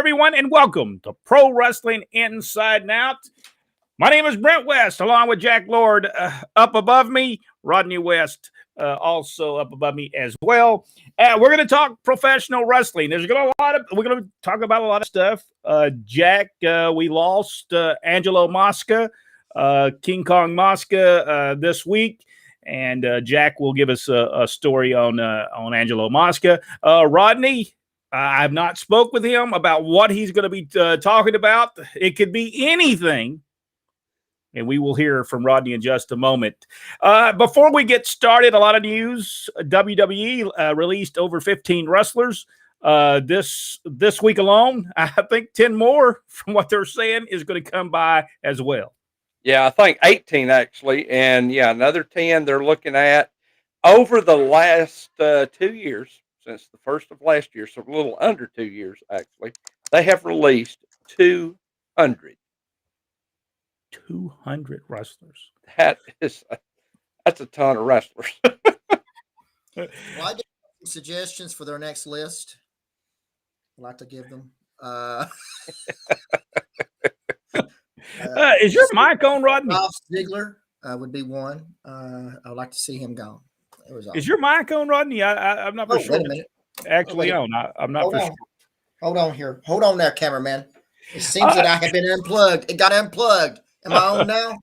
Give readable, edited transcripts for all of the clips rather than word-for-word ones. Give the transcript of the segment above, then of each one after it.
everyone, and welcome to Pro Wrestling Inside and Out. My name is Brent West, along with Jack Lord up above me, Rodney West also up above me as well. We're going to talk professional wrestling. We're going to talk about a lot of stuff. Jack, we lost Angelo Mosca, King Kong Mosca this week. And Jack will give us a story on Angelo Mosca. Rodney, I have not spoke with him about what he's going to be talking about. It could be anything, and we will hear from Rodney in just a moment. Before we get started, a lot of news. WWE released over 15 wrestlers this week alone. I think 10 more from what they're saying is going to come by as well. Yeah, I think 18 actually, and another 10 they're looking at over the last 2 years. Since the first of last year, so a little under 2 years, actually, they have released 200. 200 wrestlers. That's a ton of wrestlers. Well, I get suggestions for their next list. I'd like to give them. Is your mic on, Rodney? Ralph Ziggler would be one. I'd like to see him gone. Is your mic on, Rodney? I'm not for sure. Wait a minute. Actually on. I'm not for sure. Hold on here. Hold on there, cameraman. It seems that I have been unplugged. It got unplugged. Am I on now?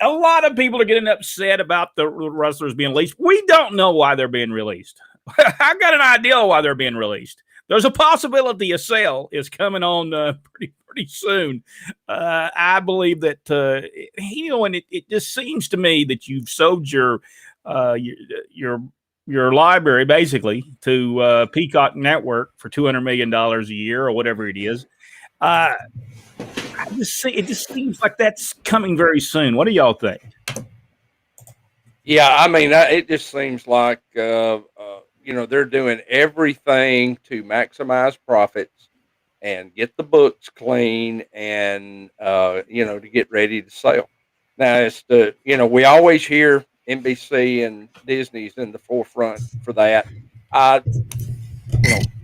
A lot of people are getting upset about the wrestlers being released. We don't know why they're being released. I got an idea why they're being released. There's a possibility a sale is coming on pretty soon. I believe that and it just seems to me that you've sold your library basically to Peacock Network for $200 million a year or whatever it is. It just seems like that's coming very soon. What do y'all think? Yeah, I mean, it just seems like they're doing everything to maximize profits and get the books clean and to get ready to sell. Now it's we always hear NBC and Disney's in the forefront for that.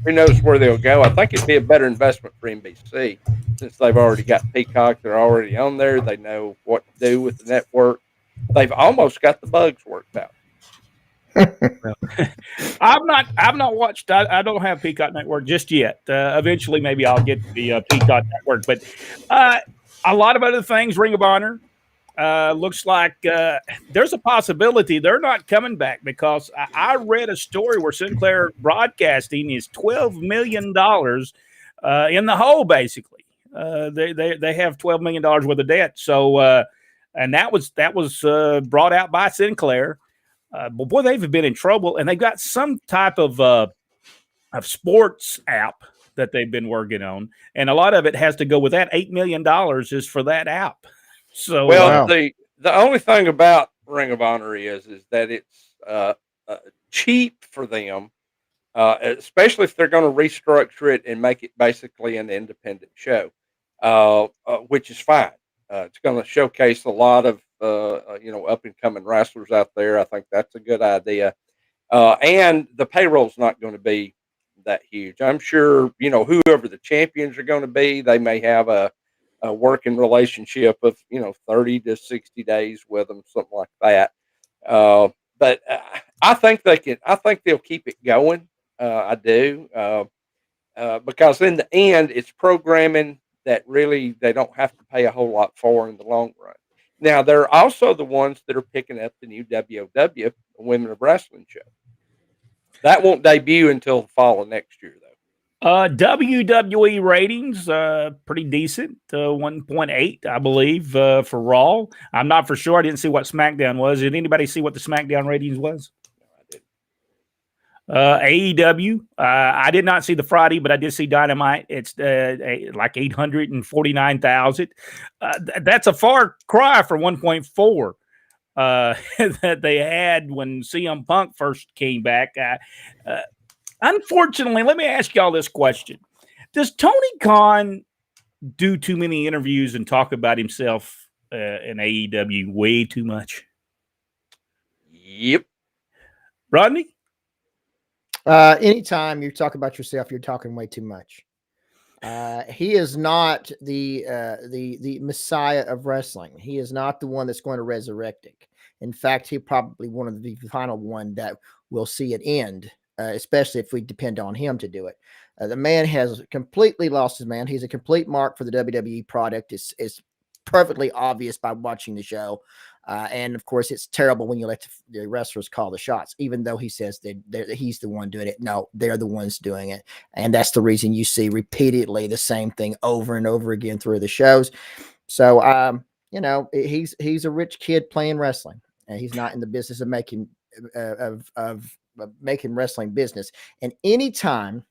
Who knows where they'll go? I think it'd be a better investment for NBC since they've already got Peacock. They're already on there. They know what to do with the network. They've almost got the bugs worked out. I've not watched. I don't have Peacock Network just yet. Eventually, maybe I'll get the Peacock Network. But a lot of other things. Ring of Honor looks like there's a possibility they're not coming back because I read a story where Sinclair Broadcasting is $12 million in the hole. Basically, they have $12 million worth of debt. So, and that was brought out by Sinclair. But boy, they've been in trouble, and they've got some type of sports app that they've been working on, and a lot of it has to go with that. $8 million is for that app. So, the only thing about Ring of Honor is that it's cheap for them, especially if they're going to restructure it and make it basically an independent show, which is fine. It's going to showcase a lot of up and coming wrestlers out there. I think that's a good idea. And the payroll's not going to be that huge. I'm sure, whoever the champions are going to be, they may have a working relationship of, 30 to 60 days with them, something like that. But I think they'll keep it going. I do. Because in the end, it's programming that really they don't have to pay a whole lot for in the long run. Now, they're also the ones that are picking up the new WOW, the Women of Wrestling show. That won't debut until the fall of next year, though. WWE ratings, pretty decent, 1.8, I believe, for Raw. I'm not for sure. I didn't see what SmackDown was. Did anybody see what the SmackDown ratings was? AEW, I did not see the Friday, but I did see Dynamite. It's like 849,000. That's a far cry for 1.4 that they had when CM Punk first came back. Unfortunately, let me ask y'all this question. Does Tony Khan do too many interviews and talk about himself in AEW way too much? Yep. Rodney? Anytime you talk about yourself, you're talking way too much. He is not the Messiah of wrestling. He is not the one that's going to resurrect it. In fact, he'll probably one of the final one that will see it end, especially if we depend on him to do it. The man has completely lost his man. He's a complete mark for the WWE product. It's perfectly obvious by watching the show. And of course, it's terrible when you let the wrestlers call the shots, even though he says that he's the one doing it. No, they're the ones doing it. And that's the reason you see repeatedly the same thing over and over again through the shows. So, he's a rich kid playing wrestling, and he's not in the business of making making wrestling business. And anytime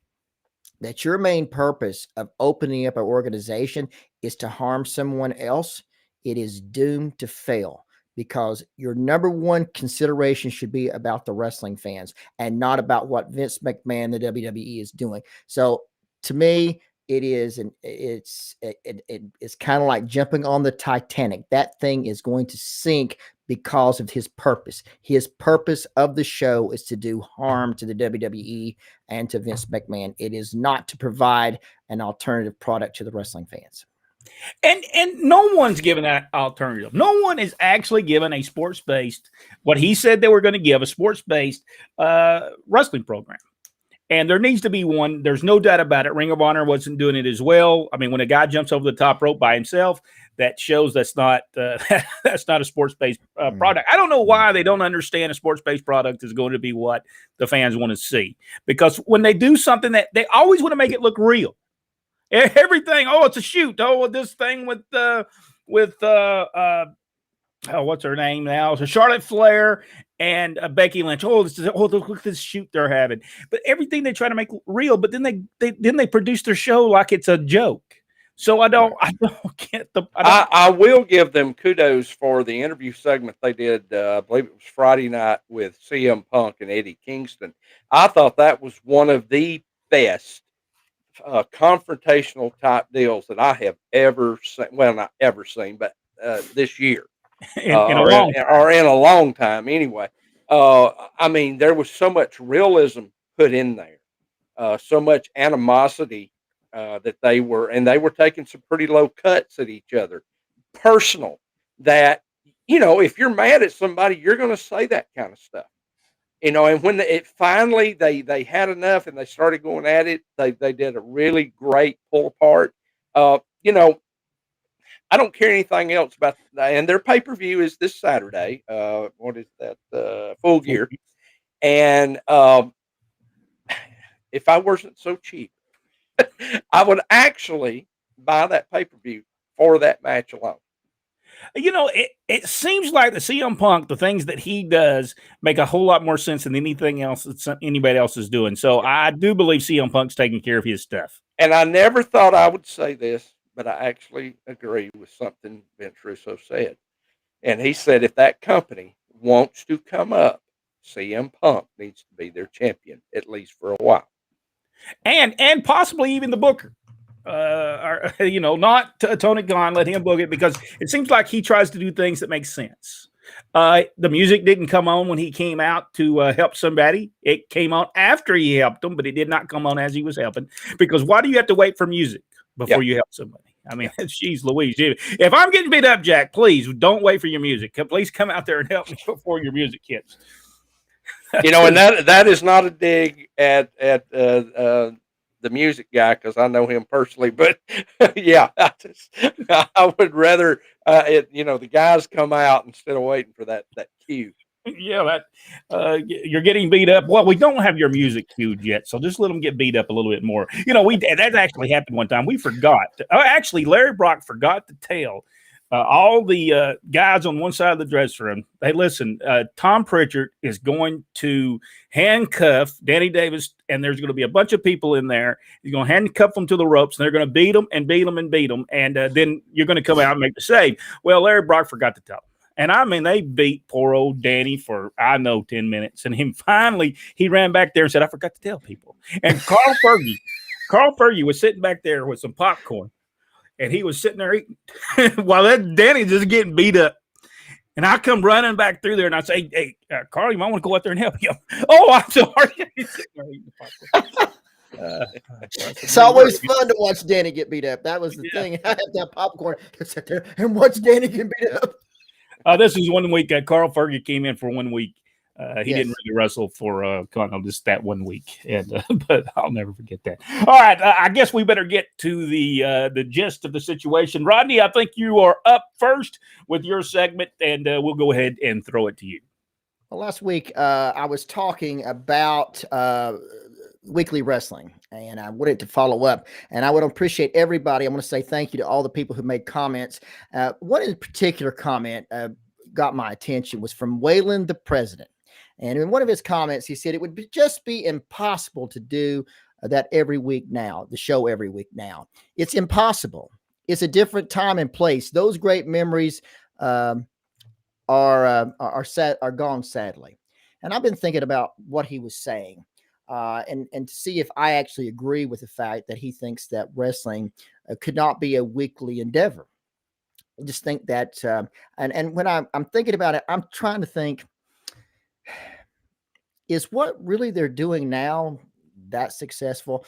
that your main purpose of opening up an organization is to harm someone else, it is doomed to fail, because your number one consideration should be about the wrestling fans and not about what Vince McMahon, the WWE, is doing. So to me, it's kind of like jumping on the Titanic. That thing is going to sink because of his purpose. His purpose of the show is to do harm to the WWE and to Vince McMahon. It is not to provide an alternative product to the wrestling fans. And no one's given that alternative. No one is actually given a sports-based, what he said they were going to give, a sports-based wrestling program. And there needs to be one. There's no doubt about it. Ring of Honor wasn't doing it as well. I mean, when a guy jumps over the top rope by himself, that shows that's not that's not a sports-based product. I don't know why they don't understand a sports-based product is going to be what the fans want to see. Because when they do something, that they always want to make it look real. Everything. Oh, it's a shoot. Oh, this thing with what's her name now? So Charlotte Flair and Becky Lynch. Look at this shoot they're having. But everything they try to make real. But then they produce their show like it's a joke. So I don't get the. I will give them kudos for the interview segment they did. I believe it was Friday night with CM Punk and Eddie Kingston. I thought that was one of the best confrontational type deals that I have ever seen. Well, not ever seen, but this year. In a long time anyway. I mean, there was so much realism put in there, so much animosity that they were taking some pretty low cuts at each other, personal, that, if you're mad at somebody, you're going to say that kind of stuff, and when it finally, they had enough and they started going at it, they did a really great pull apart. I don't care anything else about that. And their pay-per-view is this Saturday. What is that? Full Gear. And if I wasn't so cheap, I would actually buy that pay-per-view for that match alone. It seems like the CM Punk, the things that he does make a whole lot more sense than anything else that anybody else is doing. So I do believe CM Punk's taking care of his stuff. And I never thought I would say this, but I actually agree with something Vince Russo said. And he said, if that company wants to come up, CM Punk needs to be their champion, at least for a while. And possibly even the booker. Not Tony Khan, let him book it, because it seems like he tries to do things that make sense. The music didn't come on when he came out to help somebody. It came on after he helped them, but it did not come on as he was helping. Because why do you have to wait for music before you help somebody? I mean, geez Louise. If I'm getting beat up, Jack, please don't wait for your music. Please come out there and help me before your music hits. And that is not a dig at the music guy, because I know him personally, but yeah, I would rather the guys come out instead of waiting for that cue. Yeah, you're getting beat up. Well, we don't have your music cued yet, so just let them get beat up a little bit more. That actually happened one time. We forgot. Actually, Larry Brock forgot to tell all the guys on one side of the dressing room. Hey, listen, Tom Pritchard is going to handcuff Danny Davis, and there's going to be a bunch of people in there. He's going to handcuff them to the ropes, and they're going to beat them and beat them and beat them, and then you're going to come out and make the save. Well, Larry Brock forgot to tell them. And I mean, they beat poor old Danny for, 10 minutes. And finally, he ran back there and said, I forgot to tell people. And Carl Fergie was sitting back there with some popcorn. And he was sitting there eating while that Danny just getting beat up. And I come running back through there, and I say, "Hey, Carl, you might want to go out there and help him." Oh, I'm sorry. It's always fun to watch Danny get beat up. That was the thing. I had that popcorn to sit there and watch Danny get beat up. This is 1 week. Carl Fergie came in for 1 week. He Yes. didn't really wrestle for just that 1 week, and but I'll never forget that. All right, I guess we better get to the gist of the situation. Rodney, I think you are up first with your segment, and we'll go ahead and throw it to you. Well, last week I was talking about weekly wrestling, and I wanted to follow up, and I would appreciate everybody. I want to say thank you to all the people who made comments. One in particular comment got my attention was from Waylon the President. And in one of his comments, he said it would just be impossible to do that every week now, the show every week now. It's impossible. It's a different time and place. Those great memories are gone, sadly. And I've been thinking about what he was saying, and to see if I actually agree with the fact that he thinks that wrestling could not be a weekly endeavor. I just think that, and when I'm thinking about it, I'm trying to think, is what really they're doing now that successful?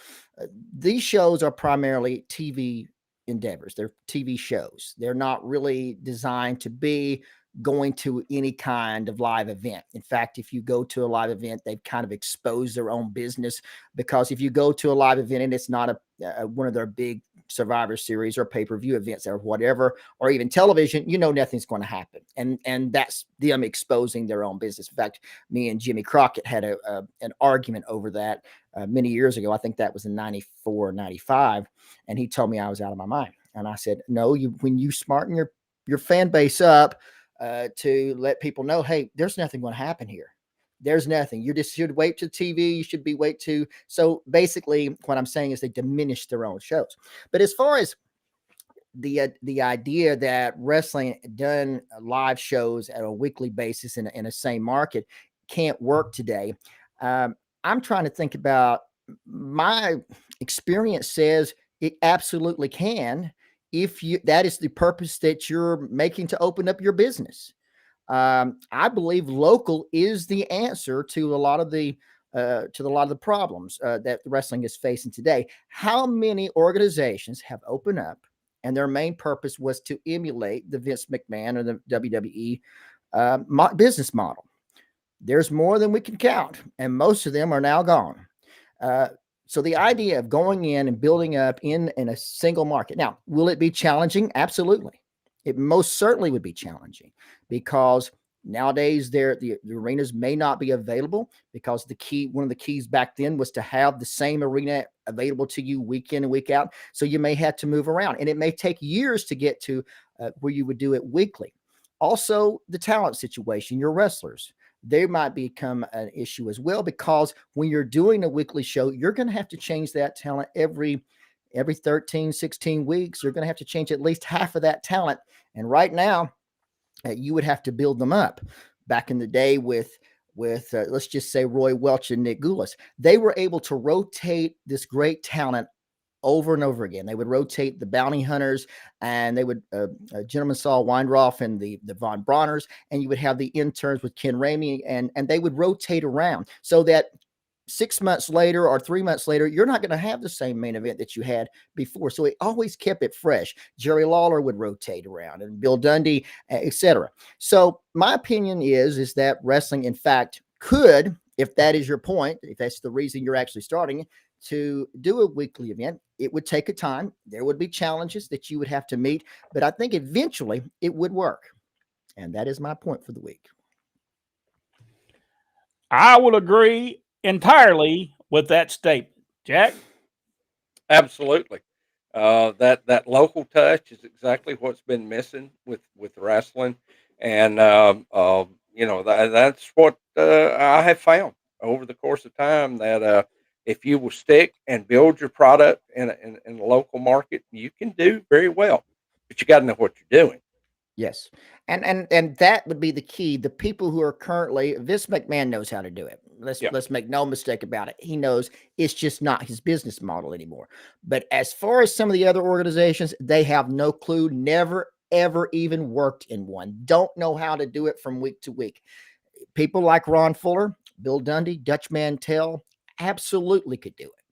These shows are primarily TV endeavors. They're TV shows. They're not really designed to be going to any kind of live event. In fact, if you go to a live event, they've kind of exposed their own business, because if you go to a live event and it's not one of their big Survivor Series or pay-per-view events or whatever, or even television, nothing's going to happen. And that's them exposing their own business. In fact, me and Jimmy Crockett had an argument over that many years ago. I think that was in 94, 95. And he told me I was out of my mind. And I said, no, when you smarten your fan base up to let people know, hey, there's nothing going to happen here. There's nothing. You just should wait to TV. You should be wait to. So basically what I'm saying is they diminish their own shows. But as far as the idea that wrestling done live shows at a weekly basis in a same market can't work today, I'm trying to think about, my experience says it absolutely can, if that is the purpose that you're making to open up your business. I believe local is the answer to a lot of the problems that wrestling is facing today. How many organizations have opened up and their main purpose was to emulate the Vince McMahon or the WWE business model? There's more than we can count, and most of them are now gone. So the idea of going in and building up in a single market. Now, will it be challenging? Absolutely. It most certainly would be challenging, because nowadays the arenas may not be available, because one of the keys back then was to have the same arena available to you week in and week out. So you may have to move around, and it may take years to get to where you would do it weekly. Also, the talent situation, your wrestlers, they might become an issue as well, because when you're doing a weekly show, you're going to have to change that talent every 13, 16 weeks. You're going to have to change at least half of that talent. And right now, you would have to build them up. Back in the day with let's just say Roy Welch and Nick Goulas, they were able to rotate this great talent over and over again. They would rotate the bounty hunters, and they would Gentleman Saul Weinroff and the Von Brauners, and you would have the interns with Ken Ramey, and they would rotate around, so that 6 months later or 3 months later, you're not going to have the same main event that you had before. So it always kept it fresh. Jerry Lawler would rotate around, and Bill Dundee, etc. So my opinion is that wrestling, in fact, could, if that is your point, if that's the reason you're actually starting to do a weekly event, it would take a time. There would be challenges that you would have to meet, but I think eventually it would work. And that is my point for the week. I will agree entirely with that statement. Jack? Absolutely. That local touch is exactly what's been missing with wrestling, and that's what I have found over the course of time, that if you will stick and build your product in a local market, you can do very well. But you got to know what you're doing. Yes. And that would be the key. The people who are currently, Vince McMahon knows how to do it. Let's make no mistake about it. He knows it's just not his business model anymore. But as far as some of the other organizations, they have no clue, never, ever even worked in one, don't know how to do it from week to week. People like Ron Fuller, Bill Dundee, Dutch Mantell absolutely could do it.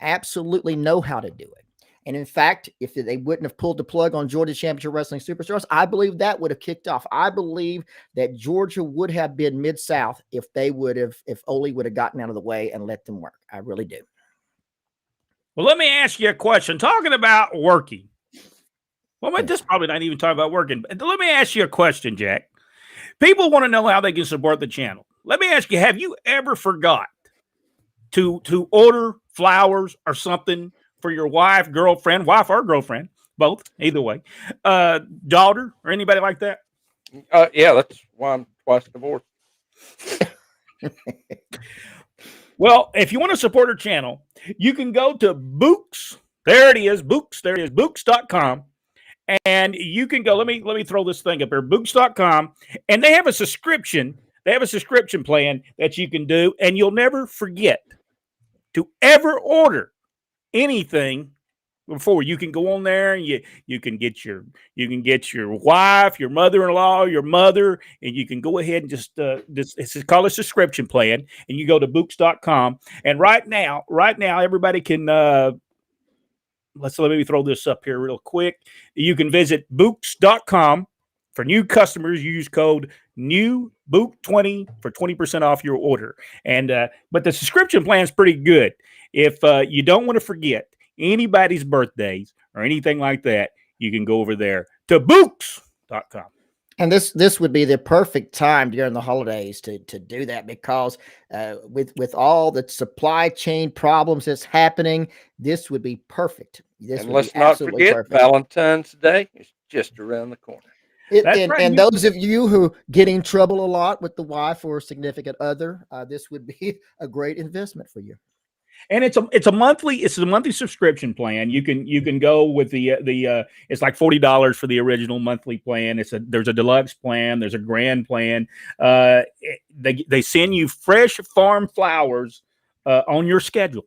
Absolutely know how to do it. And in fact, if they wouldn't have pulled the plug on Georgia Championship Wrestling Superstars, I believe that would have kicked off. I believe that Georgia would have been Mid-South if Ole would have gotten out of the way and let them work. I really do. Well, let me ask you a question. Talking about working. Well, this is probably not even talking about working. But let me ask you a question, Jack. People want to know how they can support the channel. Let me ask you, have you ever forgot to order flowers or something for your wife or girlfriend, both, either way, daughter or anybody like that? Yeah, that's why I'm twice divorced. Well, if you want to support our channel, you can go to Books. There it is, Books. There it is, Books.com. And you can go, let me throw this thing up here, Books.com. And they have a subscription. They have a subscription plan that you can do, and you'll never forget to ever order anything before. You can go on there and you can get your wife, your mother-in-law, your mother, and you can go ahead and just it's called a subscription plan, and you go to Books.com. And right now everybody can let me throw this up here real quick. You can visit Books.com. For new customers, use code NEWBOOK20 for 20% off your order. And but the subscription plan is pretty good. If you don't want to forget anybody's birthdays or anything like that, you can go over there to Books.com. And this would be the perfect time during the holidays to do that, because with all the supply chain problems that's happening, this would be perfect. And let's not forget, perfect. Valentine's Day is just around the corner. And those of you who get in trouble a lot with the wife or significant other, this would be a great investment for you. And it's a monthly subscription plan. You can go with the it's like $40 for the original monthly plan. There's a deluxe plan, there's a grand plan. They send you fresh farm flowers on your schedule.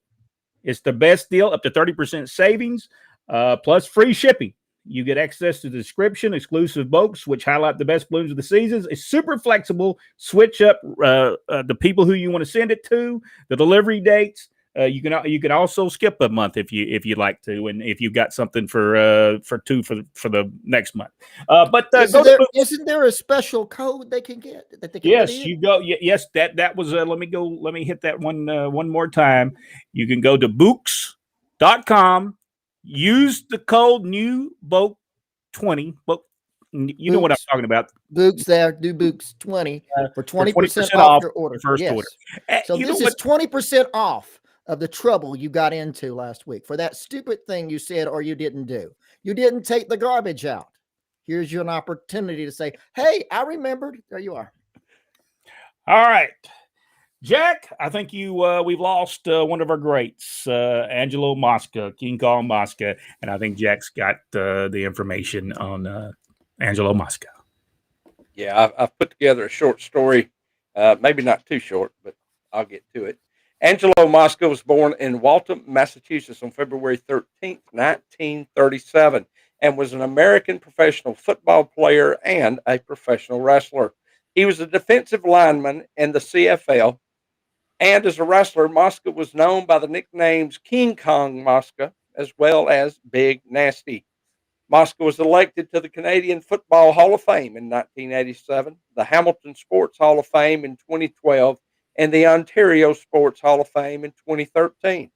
It's the best deal, up to 30% savings, plus free shipping. You get access to the description, exclusive books, which highlight the best blooms of the seasons. It's super flexible. Switch up the people who you want to send it to, the delivery dates. You can also skip a month if you'd like to, and if you've got something for the next month. But isn't there a special code they can get that they can? Yes, you go. Yes, that was. Let me hit that one more time. You can go to Books.com. Use the code NEWBOOK20. You know what I'm talking about. Books there. Do Books20 for 20% off your order. First order. So this is 20% off of the trouble you got into last week for that stupid thing you said or you didn't do. You didn't take the garbage out. Here's your opportunity to say, "Hey, I remembered." There you are. All right. Jack, I think we've lost one of our greats, Angelo Mosca, King Kong Mosca, and I think Jack's got the information on Angelo Mosca. Yeah, I've put together a short story, maybe not too short, but I'll get to it. Angelo Mosca was born in Waltham, Massachusetts on February 13th, 1937, and was an American professional football player and a professional wrestler. He was a defensive lineman in the CFL. And as a wrestler, Mosca was known by the nicknames King Kong Mosca, as well as Big Nasty. Mosca was elected to the Canadian Football Hall of Fame in 1987, the Hamilton Sports Hall of Fame in 2012, and the Ontario Sports Hall of Fame in 2013.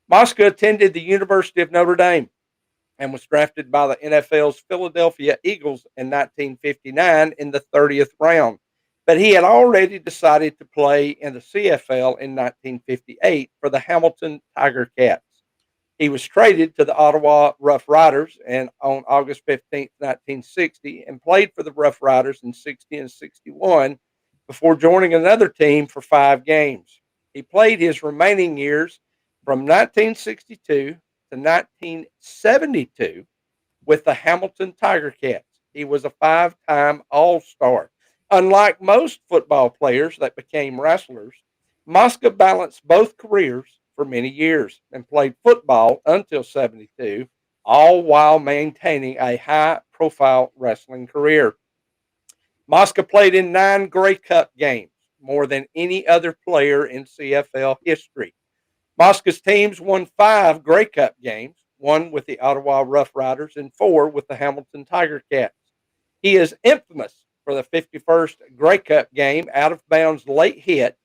Mosca attended the University of Notre Dame and was drafted by the NFL's Philadelphia Eagles in 1959 in the 30th round. But he had already decided to play in the CFL in 1958 for the Hamilton Tiger Cats. He was traded to the Ottawa Rough Riders on August 15, 1960, and played for the Rough Riders in 60 and 61 before joining another team for 5 games. He played his remaining years from 1962 to 1972 with the Hamilton Tiger Cats. He was a 5-time All-Star. Unlike most football players that became wrestlers, Mosca balanced both careers for many years and played football until 72, all while maintaining a high high-profile wrestling career. Mosca played in 9 Grey Cup games, more than any other player in CFL history. Mosca's teams won 5 Grey Cup games, 1 with the Ottawa Rough Riders and 4 with the Hamilton Tiger Cats. He is infamous for the 51st Grey Cup game out-of-bounds late hit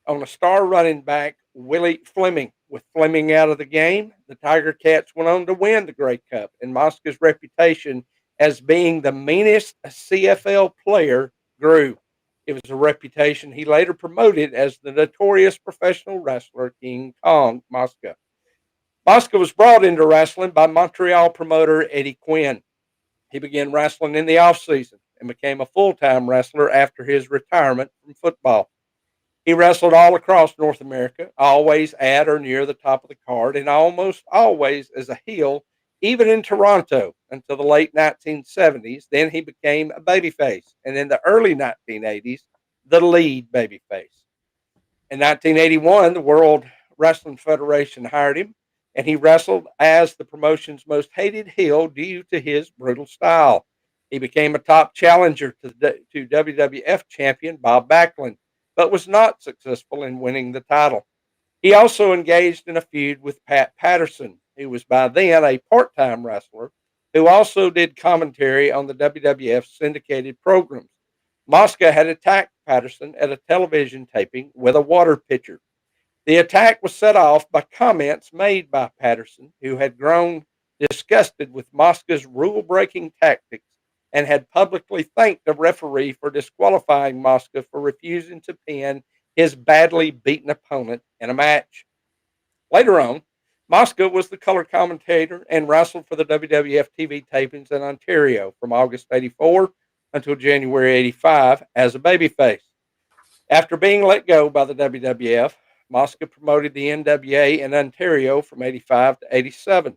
on a star running back, Willie Fleming. With Fleming out of the game, the Tiger Cats went on to win the Grey Cup, and Mosca's reputation as being the meanest CFL player grew. It was a reputation he later promoted as the notorious professional wrestler King Kong Mosca. Mosca was brought into wrestling by Montreal promoter Eddie Quinn. He began wrestling in the offseason and became a full-time wrestler after his retirement from football. He wrestled all across North America, always at or near the top of the card, and almost always as a heel, even in Toronto until the late 1970s. Then he became a babyface, and in the early 1980s, the lead babyface. In 1981, the World Wrestling Federation hired him, and he wrestled as the promotion's most hated heel due to his brutal style. He became a top challenger to WWF champion Bob Backlund, but was not successful in winning the title. He also engaged in a feud with Pat Patterson, who was by then a part-time wrestler, who also did commentary on the WWF syndicated programs. Mosca had attacked Patterson at a television taping with a water pitcher. The attack was set off by comments made by Patterson, who had grown disgusted with Mosca's rule-breaking tactics and had publicly thanked the referee for disqualifying Mosca for refusing to pin his badly beaten opponent in a match. Later on, Mosca was the color commentator and wrestled for the WWF TV tapings in Ontario from August 84 until January 85 as a babyface. After being let go by the WWF, Mosca promoted the NWA in Ontario from 85 to 87.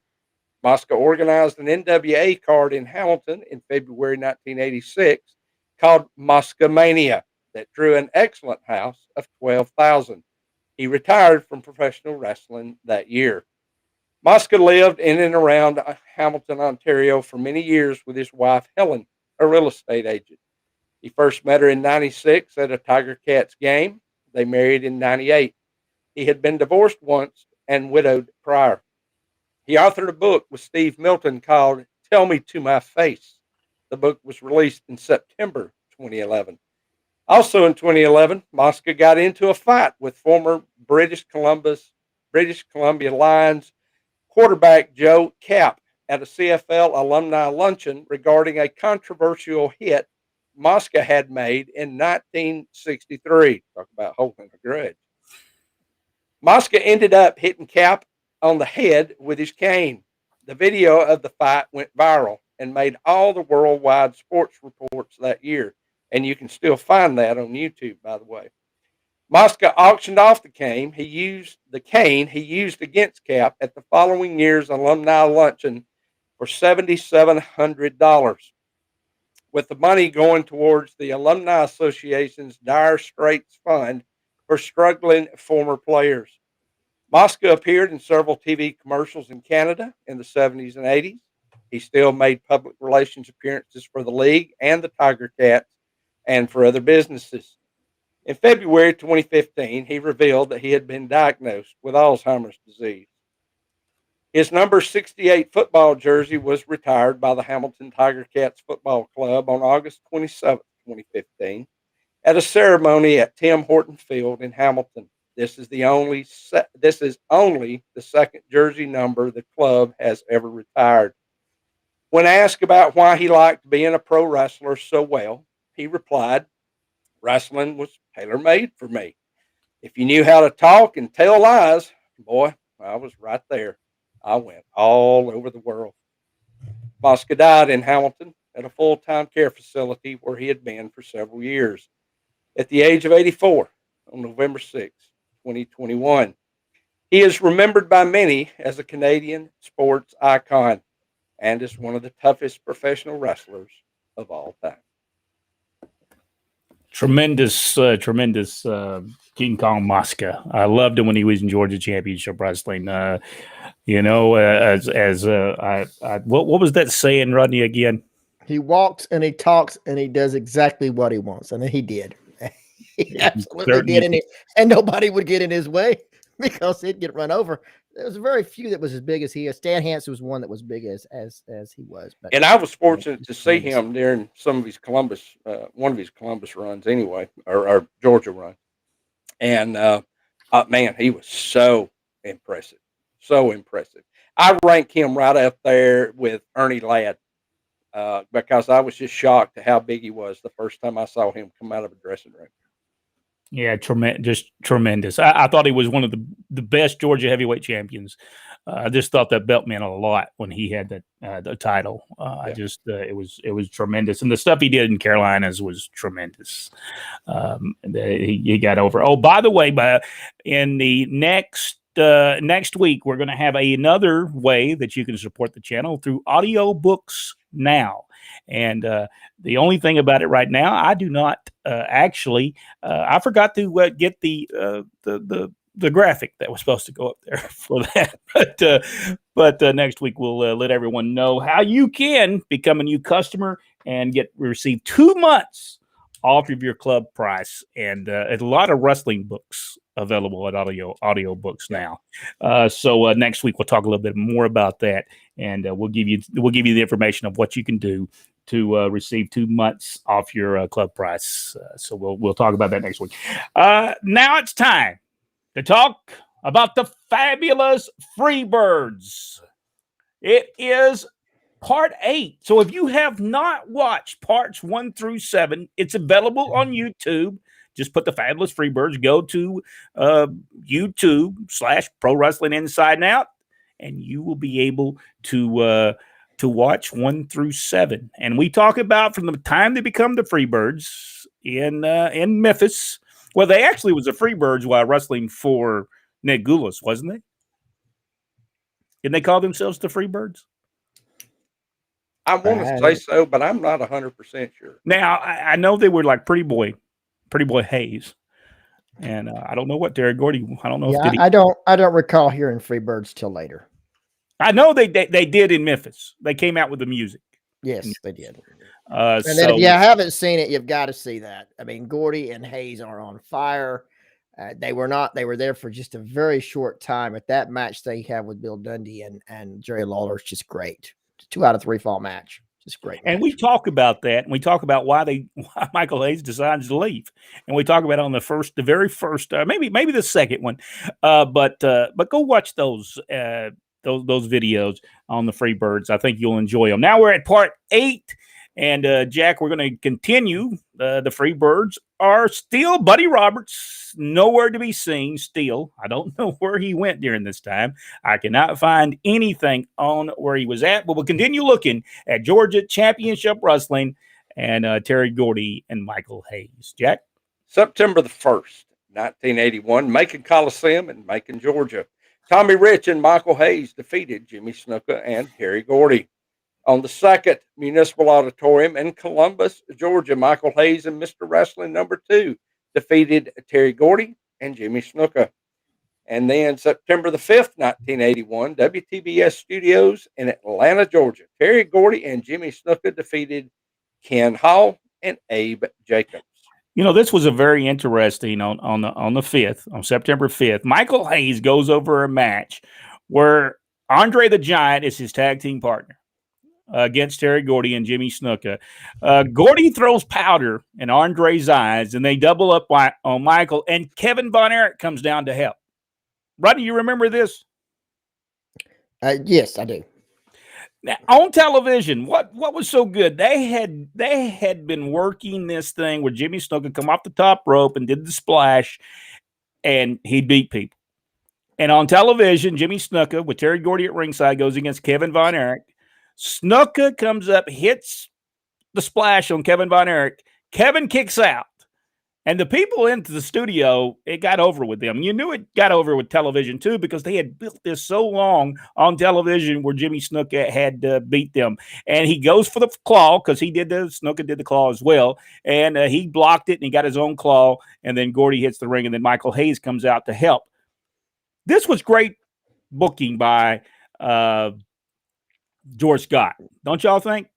Mosca organized an NWA card in Hamilton in February 1986 called Mosca Mania that drew an excellent house of 12,000. He retired from professional wrestling that year. Mosca lived in and around Hamilton, Ontario for many years with his wife, Helen, a real estate agent. He first met her in 96 at a Tiger Cats game. They married in 98. He had been divorced once and widowed prior. He authored a book with Steve Milton called Tell Me to My Face. The book was released in September 2011. Also in 2011, Mosca got into a fight with former British Columbia Lions quarterback Joe Kapp at a CFL alumni luncheon regarding a controversial hit Mosca had made in 1963. Talk about holding a grudge. Mosca ended up hitting Kapp on the head with his cane. The video of the fight went viral and made all the worldwide sports reports that year. And you can still find that on YouTube, by the way. Mosca auctioned off the cane he used against Kapp at the following year's alumni luncheon for $7,700, with the money going towards the Alumni Association's Dire Straits Fund for struggling former players. Mosca appeared in several TV commercials in Canada in the 70s and 80s. He still made public relations appearances for the league and the Tiger Cats and for other businesses. In February 2015, he revealed that he had been diagnosed with Alzheimer's disease. His number 68 football jersey was retired by the Hamilton Tiger Cats Football Club on August 27, 2015, at a ceremony at Tim Horton Field in Hamilton. This is only the second jersey number the club has ever retired. When asked about why he liked being a pro wrestler so well, he replied, "Wrestling was tailor-made for me. If you knew how to talk and tell lies, boy, I was right there. I went all over the world." Mosca died in Hamilton at a full-time care facility where he had been for several years at the age of 84 on November 6, 2021. He is remembered by many as a Canadian sports icon and as one of the toughest professional wrestlers of all time. Tremendous King Kong Mosca. I loved him when he was in Georgia Championship Wrestling. What was that saying, Rodney? Again, He walks and he talks and he does exactly what he wants, and he did. He absolutely did, and nobody would get in his way because he'd get run over. There was very few that was as big as he is. Stan Hansen was one that was big as he was. But And I was fortunate to see him during some of his one of his Columbus runs, anyway, or Georgia run. And man, he was so impressive, so impressive. I rank him right up there with Ernie Ladd because I was just shocked at how big he was the first time I saw him come out of a dressing room. Yeah, just tremendous. I thought he was one of the best Georgia heavyweight champions. I just thought that belt meant a lot when he had that the title. I just it was tremendous, and the stuff he did in Carolinas was tremendous. He got over. Oh, by the way, in the next week, we're going to have another way that you can support the channel through audiobooks now. And the only thing about it right now, I do not actually. I forgot to get the graphic that was supposed to go up there for that. But next week we'll let everyone know how you can become a new customer and receive 2 months off of your club price, and a lot of wrestling books available at audio books now. So next week we'll talk a little bit more about that, and we'll give you the information of what you can do to receive 2 months off your club price. So we'll talk about that next week. Now it's time to talk about the fabulous Freebirds. It is Part 8. So if you have not watched parts 1 through 7, it's available on YouTube. Just put the Fabulous Freebirds. Go to YouTube/Pro Wrestling Inside and Out, and you will be able to watch 1 through 7. And we talk about from the time they become the Freebirds in Memphis. Well, they actually was the Freebirds while wrestling for Ned Goulas, wasn't they? Didn't they call themselves the Freebirds? I want to say so, but I'm not 100% sure. Now, I know they were like Pretty Boy Hayes. And I don't know what Derek Gordy. I don't know. Yeah, I don't recall hearing Freebirds till later. I know they did in Memphis. They came out with the music. Yes, they did. And then if you haven't seen it, you've got to see that. I mean, Gordy and Hayes are on fire. They were there for just a very short time. At that match they had with Bill Dundee and Jerry Lawler is just great. 2 out of 3 fall match. Just great. And we talk about that, and we talk about why Michael Hayes decides to leave, and we talk about it on the very first, maybe the second one, but go watch those videos on the Freebirds. I think you'll enjoy them. Now we're at part 8, and Jack, we're going to continue. The Freebirds are still Buddy Roberts, nowhere to be seen. Still, I don't know where he went during this time. I cannot find anything on where he was at, but we'll continue looking at Georgia Championship Wrestling and Terry Gordy and Michael Hayes. Jack? September the 1st, 1981, Macon Coliseum in Macon, Georgia. Tommy Rich and Michael Hayes defeated Jimmy Snuka and Terry Gordy. On the 2nd, Municipal Auditorium in Columbus, Georgia, Michael Hayes and Mr. Wrestling number 2 defeated Terry Gordy and Jimmy Snuka. And then September the 5th, 1981, WTBS Studios in Atlanta, Georgia, Terry Gordy and Jimmy Snuka defeated Ken Hall and Abe Jacobs. You know, this was a very interesting on the 5th, on September 5th. Michael Hayes goes over a match where Andre the Giant is his tag team partner against Terry Gordy and Jimmy Snuka. Gordy throws powder in Andre's eyes, and they double up on Michael, and Kevin Von Erich comes down to help. Rodney, you remember this? Yes, I do. Now, on television, what was so good? They had been working this thing where Jimmy Snuka come off the top rope and did the splash, and he beat people. And on television, Jimmy Snuka with Terry Gordy at ringside goes against Kevin Von Erich. Snuka comes up, hits the splash on Kevin Von Erich. Kevin kicks out. And the people into the studio, it got over with them. You knew it got over with television, too, because they had built this so long on television where Jimmy Snuka had beat them. And he goes for the claw because Snuka did the claw as well. And he blocked it, and he got his own claw. And then Gordy hits the ring, and then Michael Hayes comes out to help. This was great booking by George Scott. Don't y'all think?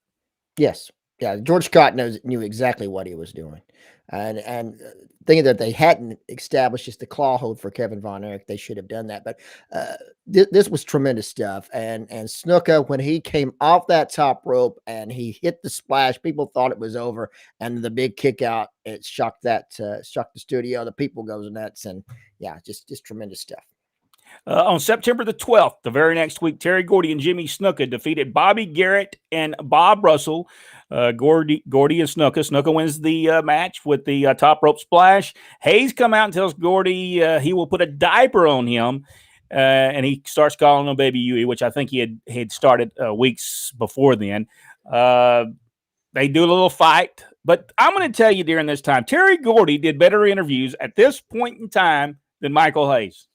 Yes. Yeah, George Scott knew exactly what he was doing, and thinking that they hadn't established just the claw hold for Kevin Von Erich, they should have done that. But this was tremendous stuff. And Snuka, when he came off that top rope and he hit the splash, people thought it was over, and the big kick out, it shocked the studio. The people goes nuts, and yeah, just tremendous stuff. On September the 12th, the very next week, Terry Gordy and Jimmy Snuka defeated Bobby Garrett and Bob Russell. Gordy and Snuka. Snuka wins the match with the top rope splash. Hayes come out and tells Gordy he will put a diaper on him, and he starts calling him Baby Huey, which I think he had started weeks before then. They do a little fight, but I'm going to tell you during this time, Terry Gordy did better interviews at this point in time than Michael Hayes.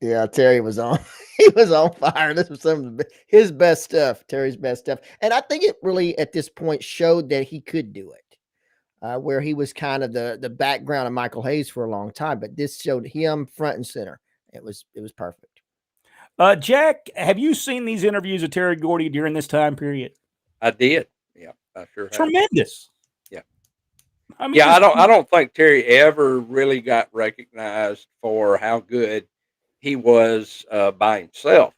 Yeah, Terry was on. He was on fire. This was some of his best stuff, Terry's best stuff. And I think it really, at this point, showed that he could do it, where he was kind of the background of Michael Hayes for a long time. But this showed him front and center. It was perfect. Jack, have you seen these interviews of Terry Gordy during this time period? I did. Yeah, I sure have. Tremendous. Yeah. I mean, yeah, I don't think Terry ever really got recognized for how good he was by himself.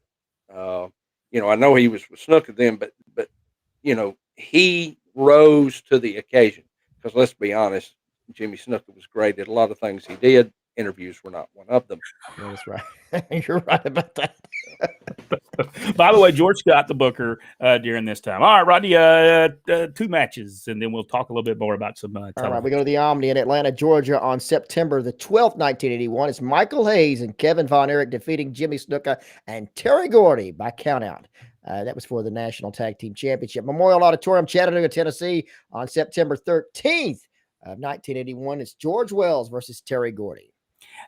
I know he was with Snuka then, but he rose to the occasion. Because let's be honest, Jimmy Snuka was great at a lot of things he did. Interviews were not one of them. Yeah, that's right. You're right about that. By the way, George Scott, the booker, during this time. All right, Rodney, 2 matches, and then we'll talk a little bit more about some. All right, we go to the Omni in Atlanta, Georgia on September the 12th, 1981. It's Michael Hayes and Kevin Von Erich defeating Jimmy Snuka and Terry Gordy by countout. That was for the National Tag Team Championship. Memorial Auditorium, Chattanooga, Tennessee on September 13th of 1981. It's George Wells versus Terry Gordy.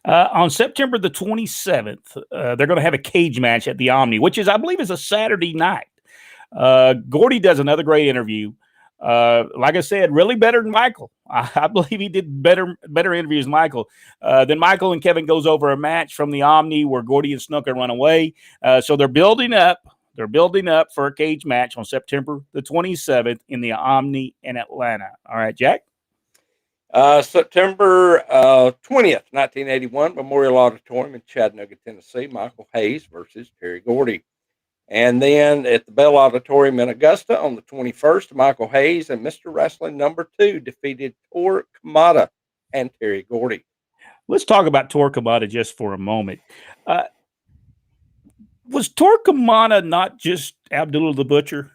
On September the 27th, they're going to have a cage match at the Omni, which is, I believe, is a Saturday night. Gordy does another great interview. Like I said, really better than Michael. I believe he did better interviews than Michael. Then Michael and Kevin goes over a match from the Omni where Gordy and Snuka run away. So they're building up. They're building up for a cage match on September the 27th in the Omni in Atlanta. All right, Jack? September 20th, 1981, Memorial Auditorium in Chattanooga, Tennessee, Michael Hayes versus Terry Gordy. And then at the Bell Auditorium in Augusta on the 21st, Michael Hayes and Mr. Wrestling #2 defeated Tor Kamada and Terry Gordy. Let's talk about Tor Kamada just for a moment. Was Tor Kamada not just Abdullah the Butcher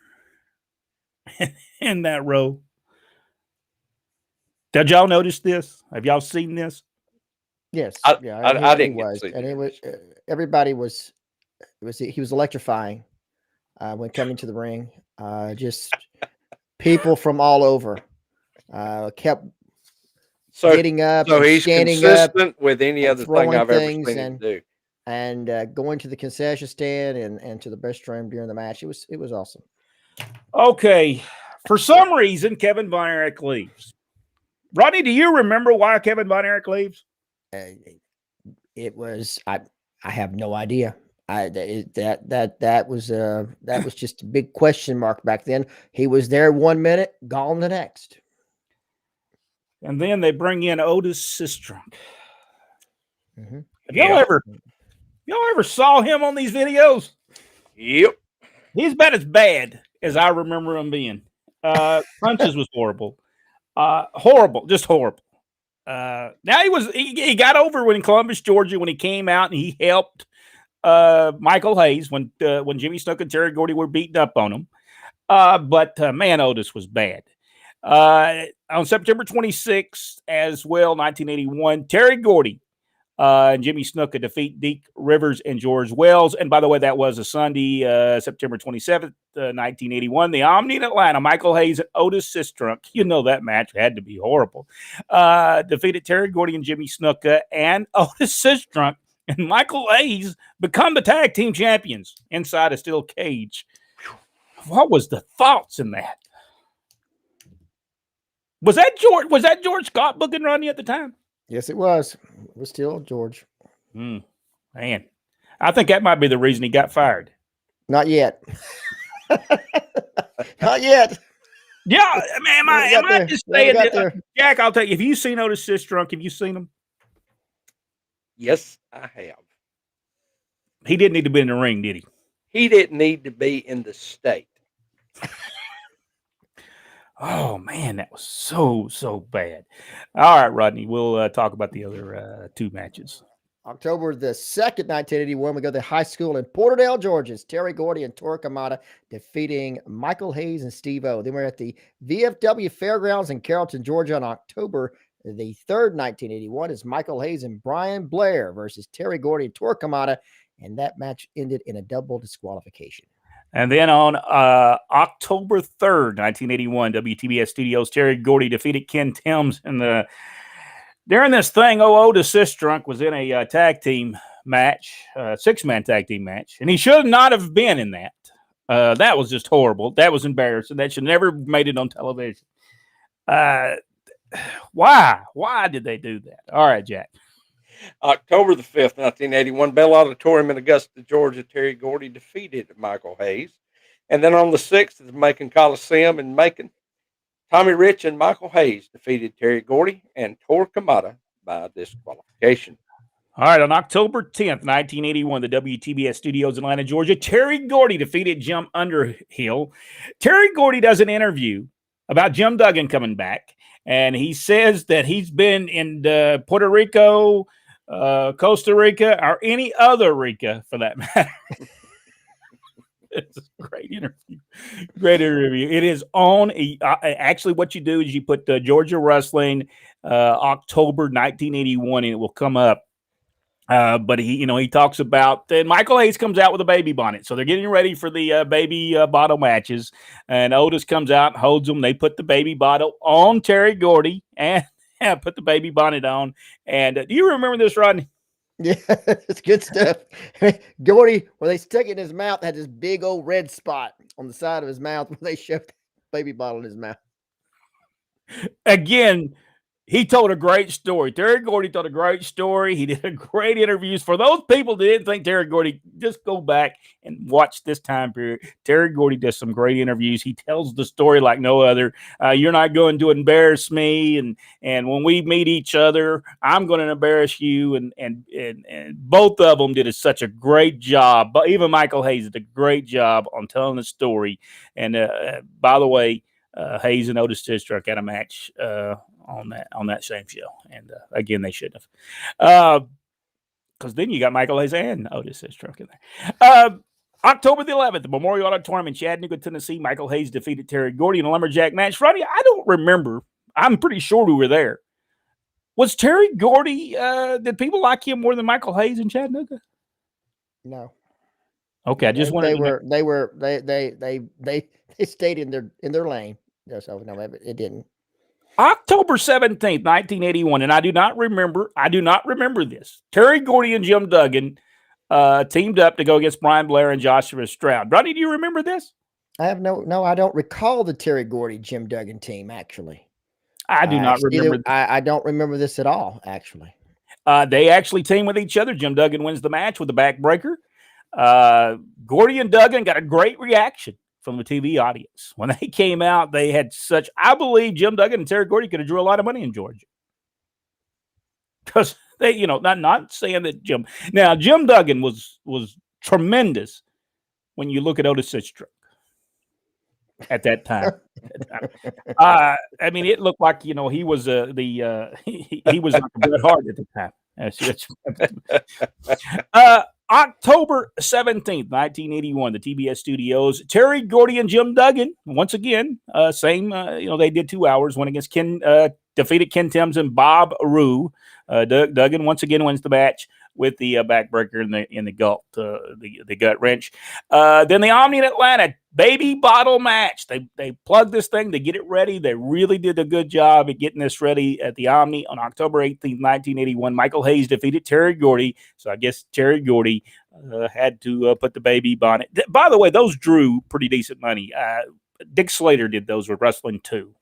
in that role? Did y'all notice this? Have y'all seen this? Yes. I He didn't was, see and it this. was everybody was. He was electrifying when coming to the ring. Just people from all over kept getting up, So he's standing consistent up, with any other thing I've ever seen him do. and going to the concession stand and to the restroom during the match. It was awesome. Okay. For some reason, Kevin Von Erich leaves. Rodney, do you remember why Kevin Von Erich leaves? It was I have no idea. That was just a big question mark back then. He was there 1 minute, gone the next. And then they bring in Otis Sistrunk. Mm-hmm. Have y'all ever saw him on these videos? Yep. He's about as bad as I remember him being. Punches was horrible. Horrible, just horrible. Now he got over in Columbus, Georgia, when he came out and he helped Michael Hayes when Jimmy Snuka and Terry Gordy were beating up on him. But man, Otis was bad. On September 26th, as well, 1981, Terry Gordy and Jimmy Snuka defeat Deke Rivers and George Wells. And by the way, that was a Sunday, September 27th, 1981. The Omni in Atlanta, Michael Hayes and Otis Sistrunk. You know that match had to be horrible. Defeated Terry Gordy and Jimmy Snuka and Otis Sistrunk. And Michael Hayes become the tag team champions inside a steel cage. What was the thoughts in that? Was that George Scott booking Rodney at the time? Yes, it was. It was still George. Man, I think that might be the reason he got fired. Not yet. Not yet. Yeah, man, am I just saying that? There. Jack, I'll tell you, have you seen Otis Sistrunk? Have you seen him? Yes, I have. He didn't need to be in the ring, did he? He didn't need to be in the state. Oh man, that was so bad. All right, Rodney, we'll talk about the other two matches. October the 2nd, 1981, we go to the high school in Porterdale, Georgia. It's Terry Gordy and Tor Kamada defeating Michael Hayes and Steve O. Then we're at the VFW Fairgrounds in Carrollton, Georgia on October the 3rd, 1981. It's Michael Hayes and Brian Blair versus Terry Gordy and Tor Kamada, and that match ended in a double disqualification. And then on October 3rd, 1981, WTBS Studios, Terry Gordy defeated Ken Timms in the during this thing. Otis Sistrunk was in a tag team match, 6-man tag team match, and he should not have been in that. That was just horrible. That was embarrassing. That should never made it on television. Why? Why did they do that? All right, Jack. October the 5th, 1981, Bell Auditorium in Augusta, Georgia, Terry Gordy defeated Michael Hayes. And then on the 6th, at the Macon Coliseum in Macon, Tommy Rich and Michael Hayes defeated Terry Gordy and Tor Kamada by disqualification. All right, on October 10th, 1981, the WTBS Studios in Atlanta, Georgia, Terry Gordy defeated Jim Underhill. Terry Gordy does an interview about Jim Duggan coming back, and he says that he's been in Puerto Rico, Costa Rica, or any other Rica for that matter. It's a great interview. Great interview. It is on. Actually, what you do is you put Georgia Wrestling October 1981, and it will come up. But he talks about then Michael Hayes comes out with a baby bonnet. So they're getting ready for the baby bottle matches. And Otis comes out and holds them. They put the baby bottle on Terry Gordy and put the baby bonnet on. And do you remember this, Rodney? Yeah, it's good stuff. Gordy, where they stuck it in his mouth, had this big old red spot on the side of his mouth when they shoved the baby bottle in his mouth. Again, he told a great story. Terry Gordy told a great story. He did great interviews. For those people that didn't think Terry Gordy, just go back and watch this time period. Terry Gordy does some great interviews. He tells the story like no other. You're not going to embarrass me, and when we meet each other, I'm going to embarrass you. And both of them did such a great job. But even Michael Hayes did a great job on telling the story. And by the way, Hayes and Otis Sistrunk had a match on that same show, and again they shouldn't have, because then you got Michael Hayes and Otis Sistrunk in there. October the 11th, the Memorial Auditorium in Chattanooga, Tennessee, Michael Hayes defeated Terry Gordy in a lumberjack match. Rodney, I don't remember. I'm pretty sure we were there. Was Terry Gordy? Did people like him more than Michael Hayes in Chattanooga? No. Okay, I just wanted. They stayed in their lane. So no, it didn't. October 17th, 1981, and I do not remember this. Terry Gordy and Jim Duggan teamed up to go against Brian Blair and Joshua Stroud. Rodney, do you remember this? I have no, I don't recall the Terry Gordy, Jim Duggan team, actually. I do not remember. I don't remember this at all, actually. They actually team with each other. Jim Duggan wins the match with a backbreaker. Gordy and Duggan got a great reaction from the TV audience. When they came out, they had such, I believe Jim Duggan and Terry Gordy could have drew a lot of money in Georgia. Because they, not saying that Jim Duggan was tremendous when you look at Otis Sistrunk at that time. I mean, it looked like, he was he was like a Bret Hart at the time. October 17th, 1981, the TBS studios, Terry Gordy and Jim Duggan, once again, same, they did 2 hours, one against defeated Ken Timms and Bob Rue. Duggan once again wins the match with the backbreaker in the gut, the gut wrench. Then the Omni in Atlanta, baby bottle match. They plugged this thing to get it ready. They really did a good job at getting this ready at the Omni on October 18th, 1981. Michael Hayes defeated Terry Gordy. So I guess Terry Gordy had to put the baby bonnet. By the way, those drew pretty decent money. Dick Slater did those with Wrestling 2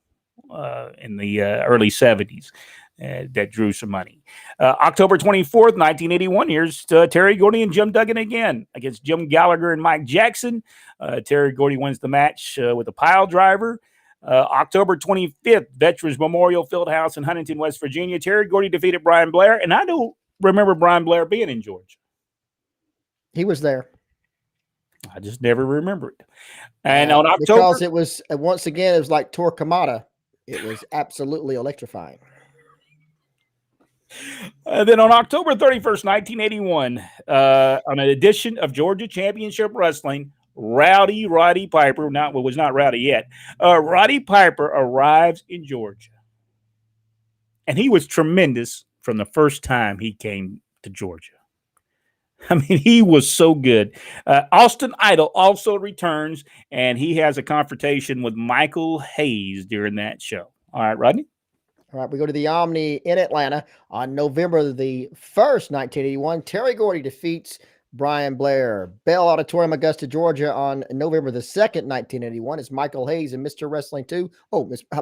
in the early 70s. That drew some money. October 24th, 1981, here's Terry Gordy and Jim Duggan again against Jim Gallagher and Mike Jackson. Terry Gordy wins the match with a pile driver. October 25th, Veterans Memorial Fieldhouse in Huntington, West Virginia. Terry Gordy defeated Brian Blair, and I don't remember Brian Blair being in Georgia. He was there. I just never remember it. And on October, because it was once again, it was like Torquemada. It was absolutely electrifying. Then on October 31st, 1981, on an edition of Georgia Championship Wrestling, Roddy Piper, was not Rowdy yet. Roddy Piper arrives in Georgia, and he was tremendous from the first time he came to Georgia. I mean, he was so good. Austin Idol also returns, and he has a confrontation with Michael Hayes during that show. All right, Rodney. All right, we go to the Omni in Atlanta on November the 1st, 1981. Terry Gordy defeats Brian Blair. Bell Auditorium, Augusta, Georgia on November the 2nd, 1981. It's Michael Hayes and Mr. Wrestling 2.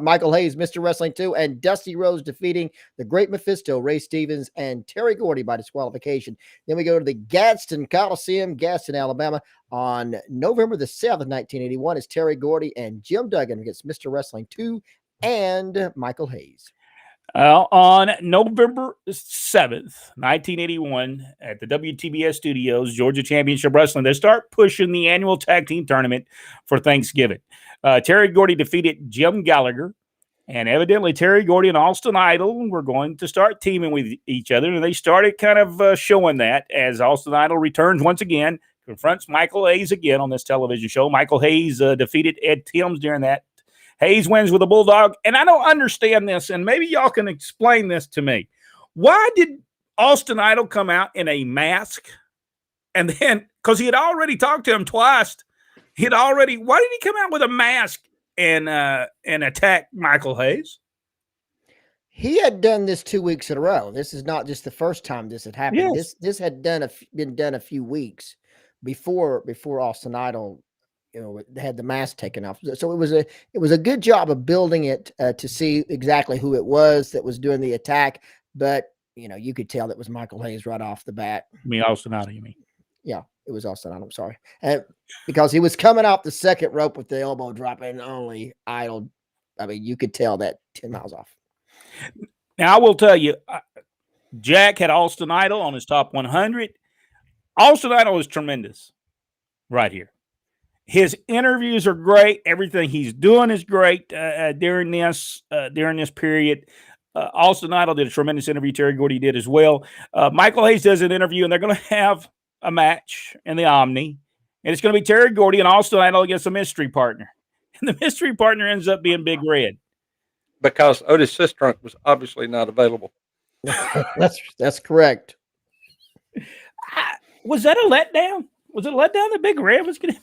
Michael Hayes, Mr. Wrestling 2, and Dusty Rhodes defeating the Great Mephisto, Ray Stevens, and Terry Gordy by disqualification. Then we go to the Gadsden Coliseum, Gadsden, Alabama on November the 7th, 1981. It's Terry Gordy and Jim Duggan against Mr. Wrestling 2 and Michael Hayes. On November 7th, 1981, at the WTBS Studios, Georgia Championship Wrestling, they start pushing the annual tag team tournament for Thanksgiving. Terry Gordy defeated Jim Gallagher, and evidently Terry Gordy and Austin Idol were going to start teaming with each other, and they started kind of showing that as Austin Idol returns once again, confronts Michael Hayes again on this television show. Michael Hayes defeated Ed Timms during that. Hayes wins with a bulldog, and I don't understand this, and maybe y'all can explain this to me. Why did Austin Idol come out in a mask? And then, because he had already talked to him twice, why did he come out with a mask and attack Michael Hayes? He had done this 2 weeks in a row. This is not just the first time this had happened. Yes. This had been done a few weeks before Austin Idol, had the mask taken off. So it was a good job of building it to see exactly who it was that was doing the attack. But, you could tell that was Michael Hayes right off the bat. You mean Austin Idol, you mean? Yeah, it was Austin Idol. I'm sorry. Because he was coming off the second rope with the elbow drop, and only Idol, I mean, you could tell that 10 miles off. Now, I will tell you, Jack had Austin Idol on his top 100. Austin Idol is tremendous right here. His interviews are great. Everything he's doing is great during this period. Austin Idol did a tremendous interview. Terry Gordy did as well. Michael Hayes does an interview, and they're going to have a match in the Omni. And it's going to be Terry Gordy and Austin Idol against a mystery partner. And the mystery partner ends up being Big Red. Because Otis Sistrunk was obviously not available. That's correct. Was that a letdown? Was it a letdown that Big Red was going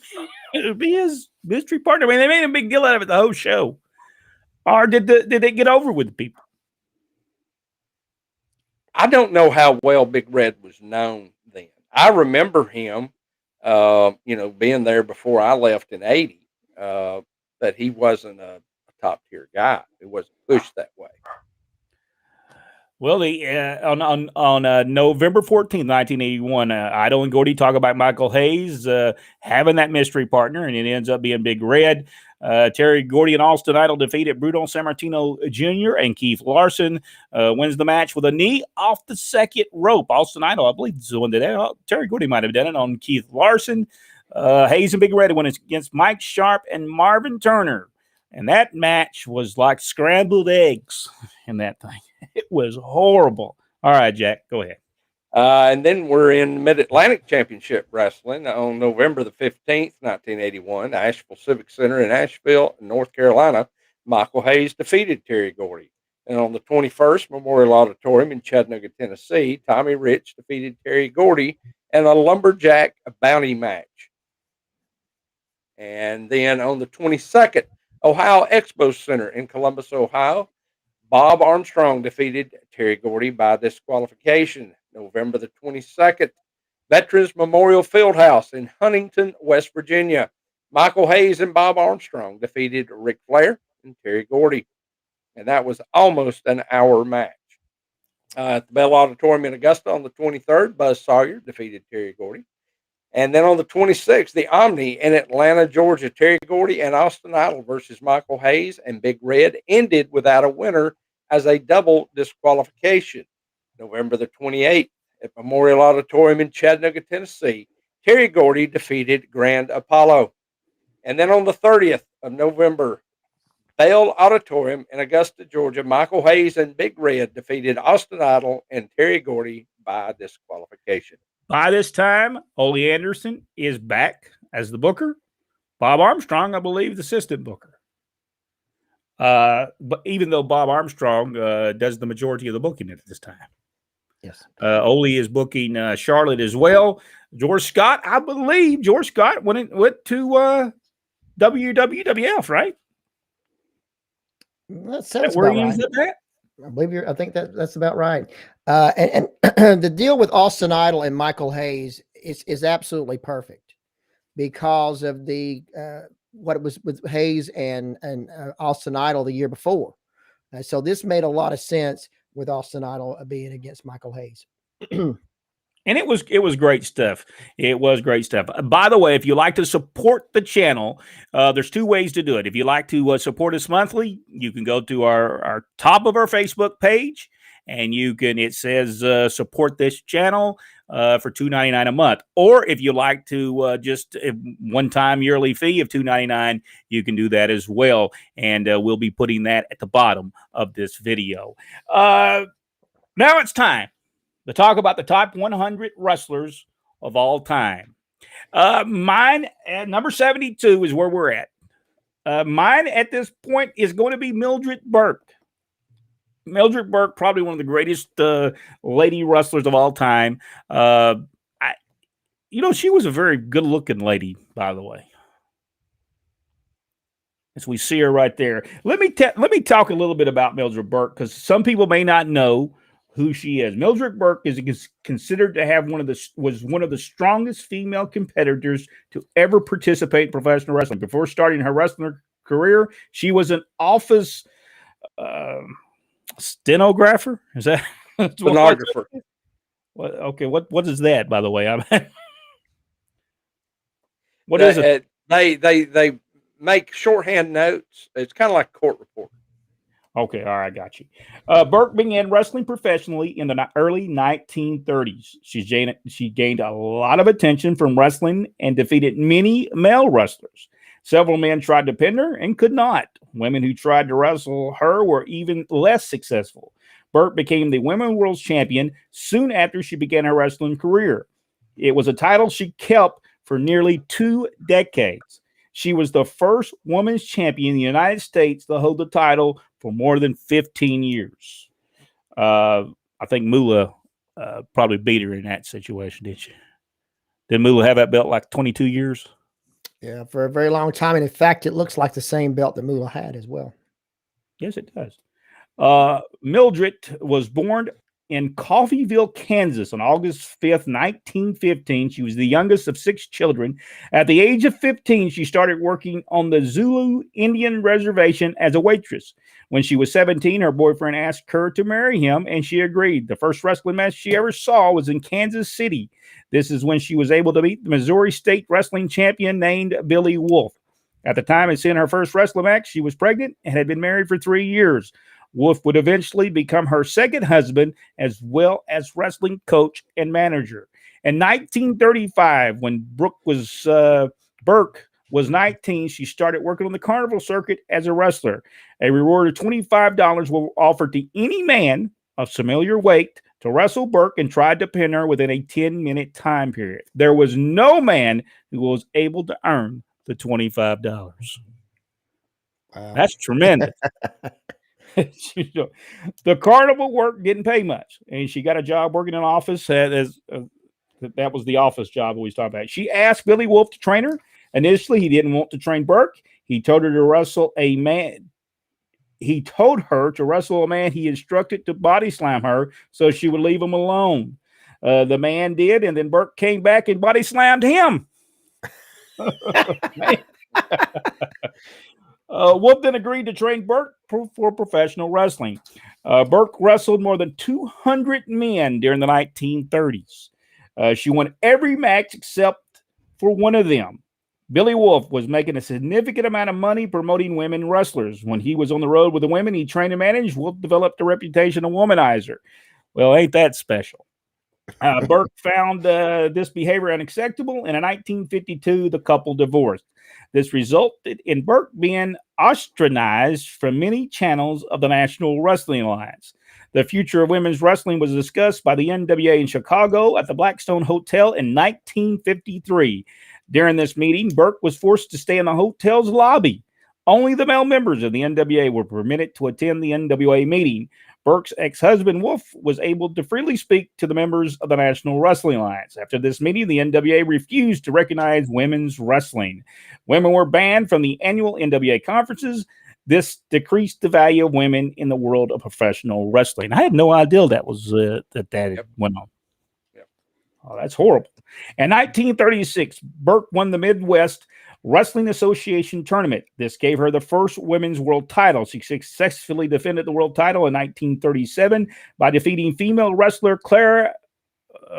to be his mystery partner? I mean, they made a big deal out of it the whole show. Or did they get over with the people? I don't know how well Big Red was known then. I remember him, being there before I left in '80. That he wasn't a top tier guy. It wasn't pushed that way. Well, on November 14th, 1981, Idol and Gordy talk about Michael Hayes having that mystery partner, and it ends up being Big Red. Terry Gordy and Austin Idol defeated Bruno Sammartino Jr. and Keith Larson. Wins the match with a knee off the second rope. Austin Idol, I believe, is the one that did it. Terry Gordy might have done it on Keith Larson. Hayes and Big Red went against Mike Sharp and Marvin Turner. And that match was like scrambled eggs in that thing. It was horrible. All right, Jack, go ahead. And then we're in Mid-Atlantic Championship Wrestling on November the 15th, 1981, Asheville Civic Center in Asheville, North Carolina. Michael Hayes defeated Terry Gordy. And on the 21st, Memorial Auditorium in Chattanooga, Tennessee, Tommy Rich defeated Terry Gordy in a lumberjack bounty match. And then on the 22nd, Ohio Expo Center in Columbus, Ohio, Bob Armstrong defeated Terry Gordy by disqualification. November the 22nd, Veterans Memorial Fieldhouse in Huntington, West Virginia. Michael Hayes and Bob Armstrong defeated Ric Flair and Terry Gordy. And that was almost an hour match. At the Bell Auditorium in Augusta on the 23rd, Buzz Sawyer defeated Terry Gordy. And then on the 26th, the Omni in Atlanta, Georgia, Terry Gordy and Austin Idol versus Michael Hayes and Big Red ended without a winner as a double disqualification. November the 28th at Memorial Auditorium in Chattanooga, Tennessee, Terry Gordy defeated Grand Apollo. And then on the 30th of November, Bell Auditorium in Augusta, Georgia, Michael Hayes and Big Red defeated Austin Idol and Terry Gordy by disqualification. By this time, Ole Anderson is back as the booker. Bob Armstrong, I believe, the assistant booker. But even though Bob Armstrong does the majority of the booking at this time. Yes. Ole is booking Charlotte as well. George Scott, I believe George Scott went to WWF, right? That sounds where about he right. ends up at? I think that's about right. And the deal with Austin Idol and Michael Hayes is absolutely perfect because of the what it was with Hayes and Austin Idol the year before. So this made a lot of sense with Austin Idol being against Michael Hayes. And it was great stuff. It was great stuff. By the way, if you like to support the channel, there's two ways to do it. If you like to support us monthly, you can go to our top of our Facebook page, and it says support this channel for $2.99 a month. Or if you like to just a one-time yearly fee of $2.99, you can do that as well. And we'll be putting that at the bottom of this video. Now it's time to talk about the top 100 wrestlers of all time. Mine at number 72 is where we're at. Mine at this point is going to be Mildred Burke. Mildred Burke, probably one of the greatest lady wrestlers of all time. She was a very good-looking lady, by the way. As we see her right there. Let me talk a little bit about Mildred Burke, because some people may not know who she is. Mildred Burke is considered to have one of the strongest female competitors to ever participate in professional wrestling. Before starting her wrestling career, she was an office stenographer. Is that stenographer? Okay, what is that, by the way? What is it? They make shorthand notes. It's kind of like a court report. Okay, all right, got you. Burke began wrestling professionally in the early 1930s. She gained a lot of attention from wrestling and defeated many male wrestlers. Several men tried to pin her and could not. Women who tried to wrestle her were even less successful. Burke became the Women's World Champion soon after she began her wrestling career. It was a title she kept for nearly 2 decades. She was the first women's champion in the United States to hold the title for more than 15 years. I think Moolah probably beat her in that situation, didn't she? Did Moolah have that belt like 22 years? Yeah, for a very long time. And in fact, it looks like the same belt that Moolah had as well. Yes, it does. Mildred was born in Coffeyville, Kansas on August 5th, 1915. She was the youngest of 6 children. At the age of 15, she started working on the Zulu Indian reservation as a waitress. When she was 17, her boyfriend asked her to marry him, and she agreed. The first wrestling match she ever saw was in Kansas City. This is when she was able to beat the Missouri State wrestling champion named Billy Wolf. At the time it's in her first wrestling match, she was pregnant and had been married for 3 years. Wolf would eventually become her second husband, as well as wrestling coach and manager. In 1935, when Burke was 19, she started working on the carnival circuit as a wrestler. A reward of $25 was offered to any man of familiar weight to wrestle Burke and tried to pin her within a 10-minute time period. There was no man who was able to earn the $25. Wow. That's tremendous. The carnival work didn't pay much, and she got a job working in an office. That was the office job we was talking about. She asked Billy Wolf to train her. Initially, he didn't want to train Burke. He told her to wrestle a man. He told her to wrestle a man he instructed to body slam her, so she would leave him alone. The man did, and then Burke came back and body slammed him. Wolf then agreed to train Burke for professional wrestling. Burke wrestled more than 200 men during the 1930s. She won every match except for one of them. Billy Wolf was making a significant amount of money promoting women wrestlers. When he was on the road with the women he trained and managed, Wolf developed a reputation of womanizer. Well, ain't that special? Burke found this behavior unacceptable, and in 1952, the couple divorced. This resulted in Burke being ostracized from many channels of the National Wrestling Alliance. The future of women's wrestling was discussed by the NWA in Chicago at the Blackstone Hotel in 1953. During this meeting, Burke was forced to stay in the hotel's lobby. Only the male members of the NWA were permitted to attend the NWA meeting. Burke's ex-husband, Wolf, was able to freely speak to the members of the National Wrestling Alliance. After this meeting, the NWA refused to recognize women's wrestling. Women were banned from the annual NWA conferences. This decreased the value of women in the world of professional wrestling. I had no idea that was that went on. Yep. Oh, that's horrible. In 1936, Burke won the Midwest Wrestling Association tournament. This gave her the first women's world title. She successfully defended the world title in 1937 by defeating female wrestler Clara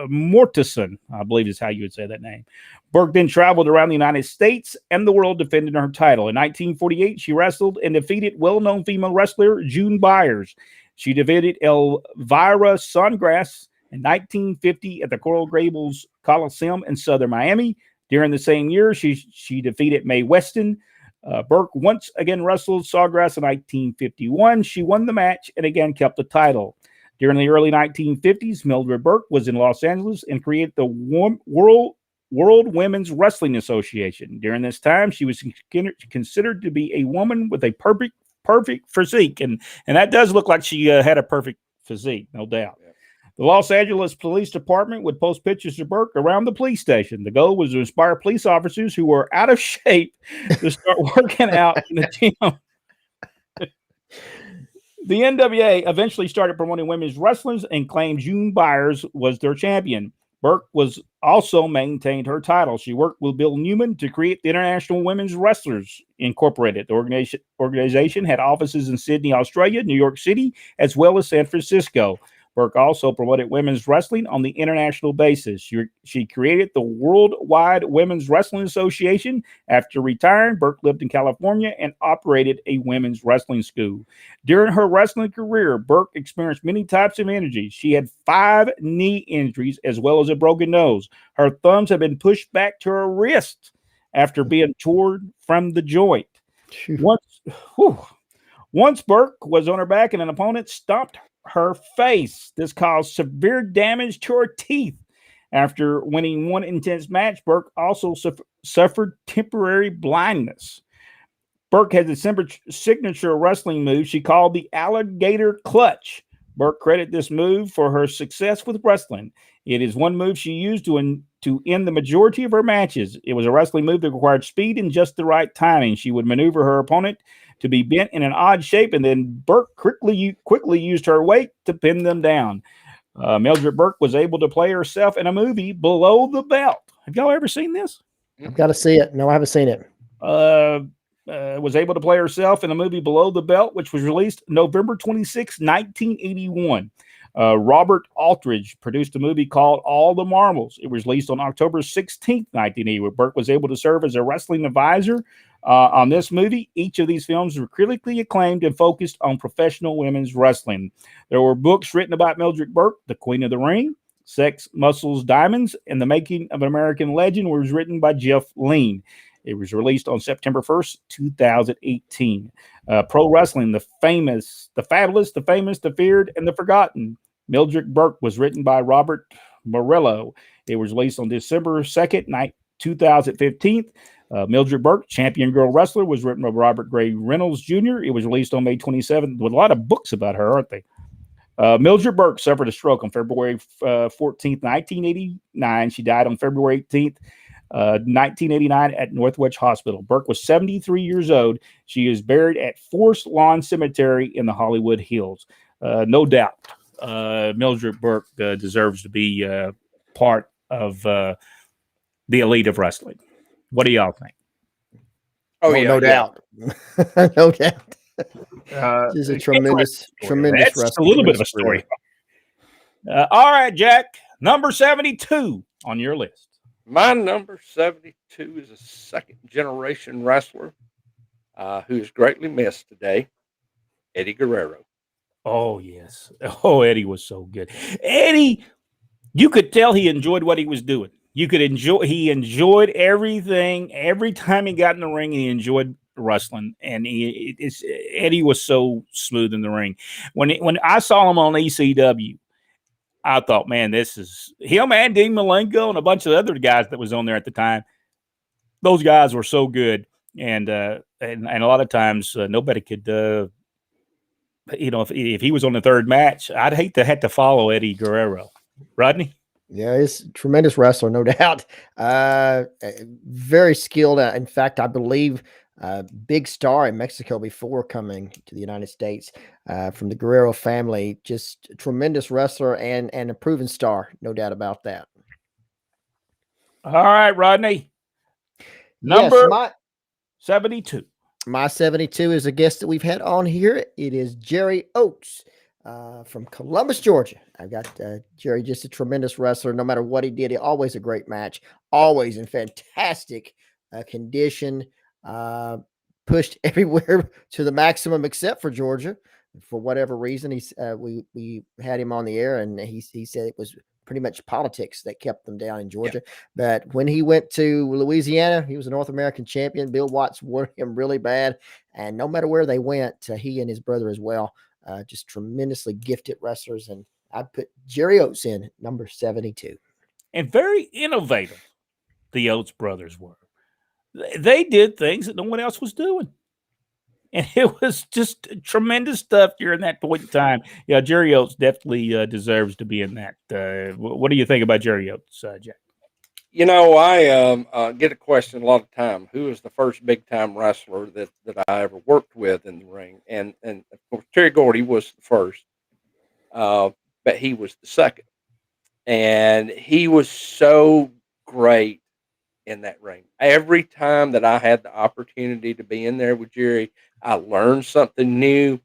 Mortensen, I believe is how you would say that name. Burke then traveled around the United States and the world defending her title. In 1948, she wrestled and defeated well-known female wrestler June Byers. She defeated Elvira Songrass in 1950 at the Coral Gables Coliseum in southern Miami. During the same year, she defeated Mae Weston. Burke once again wrestled Sawgrass in 1951. She won the match and again kept the title. During the early 1950s, Mildred Burke was in Los Angeles and created the World Women's Wrestling Association. During this time, she was considered to be a woman with a perfect physique, and that does look like she had a perfect physique, no doubt. Yeah. The Los Angeles Police Department would post pictures of Burke around the police station. The goal was to inspire police officers who were out of shape to start working out in the gym. The NWA eventually started promoting women's wrestlers and claimed June Byers was their champion. Burke was also maintained her title. She worked with Bill Newman to create the International Women's Wrestlers Incorporated. The organization had offices in Sydney, Australia, New York City, as well as San Francisco. Burke also promoted women's wrestling on the international basis. She created the Worldwide Women's Wrestling Association. After retiring, Burke lived in California and operated a women's wrestling school. During her wrestling career, Burke experienced many types of injuries. She had 5 knee injuries as well as a broken nose. Her thumbs have been pushed back to her wrist after being torn from the joint. Once Burke was on her back and an opponent stomped her face. This caused severe damage to her teeth. After winning one intense match, Burke also suffered temporary blindness. Burke has a signature wrestling move she called the alligator clutch. Burke credited this move for her success with wrestling. It is one move she used to end the majority of her matches. It was a wrestling move that required speed and just the right timing. She would maneuver her opponent to be bent in an odd shape, and then Burke quickly used her weight to pin them down. Mildred Burke was able to play herself in a movie, Below the Belt. Have y'all ever seen this? I've got to see it. No, I haven't seen it. Was able to play herself in a movie, Below the Belt, which was released November 26, 1981. Robert Aldridge produced a movie called All the Marbles. It was released on October 16, 1980, where Burke was able to serve as a wrestling advisor on this movie. Each of these films were critically acclaimed and focused on professional women's wrestling. There were books written about Mildred Burke, The Queen of the Ring, Sex, Muscles, Diamonds, and The Making of an American Legend was written by Jeff Lean. It was released on September 1st, 2018. Pro Wrestling, The Famous, The Fabulous, The Famous, The Feared, and The Forgotten. Mildred Burke was written by Robert Morello. It was released on December 2nd, 2015. Mildred Burke, Champion Girl Wrestler, was written by Robert Gray Reynolds Jr. It was released on May 27th with a lot of books about her, aren't they? Mildred Burke suffered a stroke on February 14th, 1989. She died on February 18th, 1989 at Northwich Hospital. Burke was 73 years old. She is buried at Forest Lawn Cemetery in the Hollywood Hills. No doubt, Mildred Burke deserves to be part of the elite of wrestling. What do y'all think? Oh, yeah, no doubt. No doubt. This is a tremendous That's wrestling. a little bit of a story. All right, Jack. Number 72 on your list. My number 72 is a second generation wrestler who is greatly missed today, Eddie Guerrero. Oh, yes. Oh, Eddie was so good. Eddie, you could tell he enjoyed what he was doing. He enjoyed everything. Every time he got in the ring, he enjoyed wrestling. And Eddie was so smooth in the ring. When I saw him on ECW, I thought, man, this is him and Dean Malenko and a bunch of other guys that was on there at the time. Those guys were so good. And a lot of times nobody could if he was on the third match, I'd hate to have to follow Eddie Guerrero. Rodney? Yeah, he's a tremendous wrestler, no doubt. Very skilled. In fact, I believe big star in Mexico before coming to the United States from the Guerrero family. Just a tremendous wrestler and a proven star, no doubt about that. All right, Rodney. Number 72. My 72 is a guest that we've had on here. It is Jerry Oates from Columbus, Georgia. I've got Jerry, just a tremendous wrestler. No matter what he did, he always a great match, always in fantastic condition. Pushed everywhere to the maximum except for Georgia. For whatever reason, we had him on the air, and he said it was pretty much politics that kept them down in Georgia. Yeah. But when he went to Louisiana, he was a North American champion. Bill Watts wanted him really bad. And no matter where they went, he and his brother as well, just tremendously gifted wrestlers. And I put Jerry Oates in number 72. And very innovative, the Oates brothers were. They did things that no one else was doing. And it was just tremendous stuff during that point in time. Yeah, Jerry Oates definitely deserves to be in that. What do you think about Jerry Oates, Jack? You know, I get a question a lot of time. Who was the first big time wrestler that I ever worked with in the ring? And of course, Terry Gordy was the first, but he was the second. And he was so great in that ring. Every time that I had the opportunity to be in there with Jerry, I learned something new.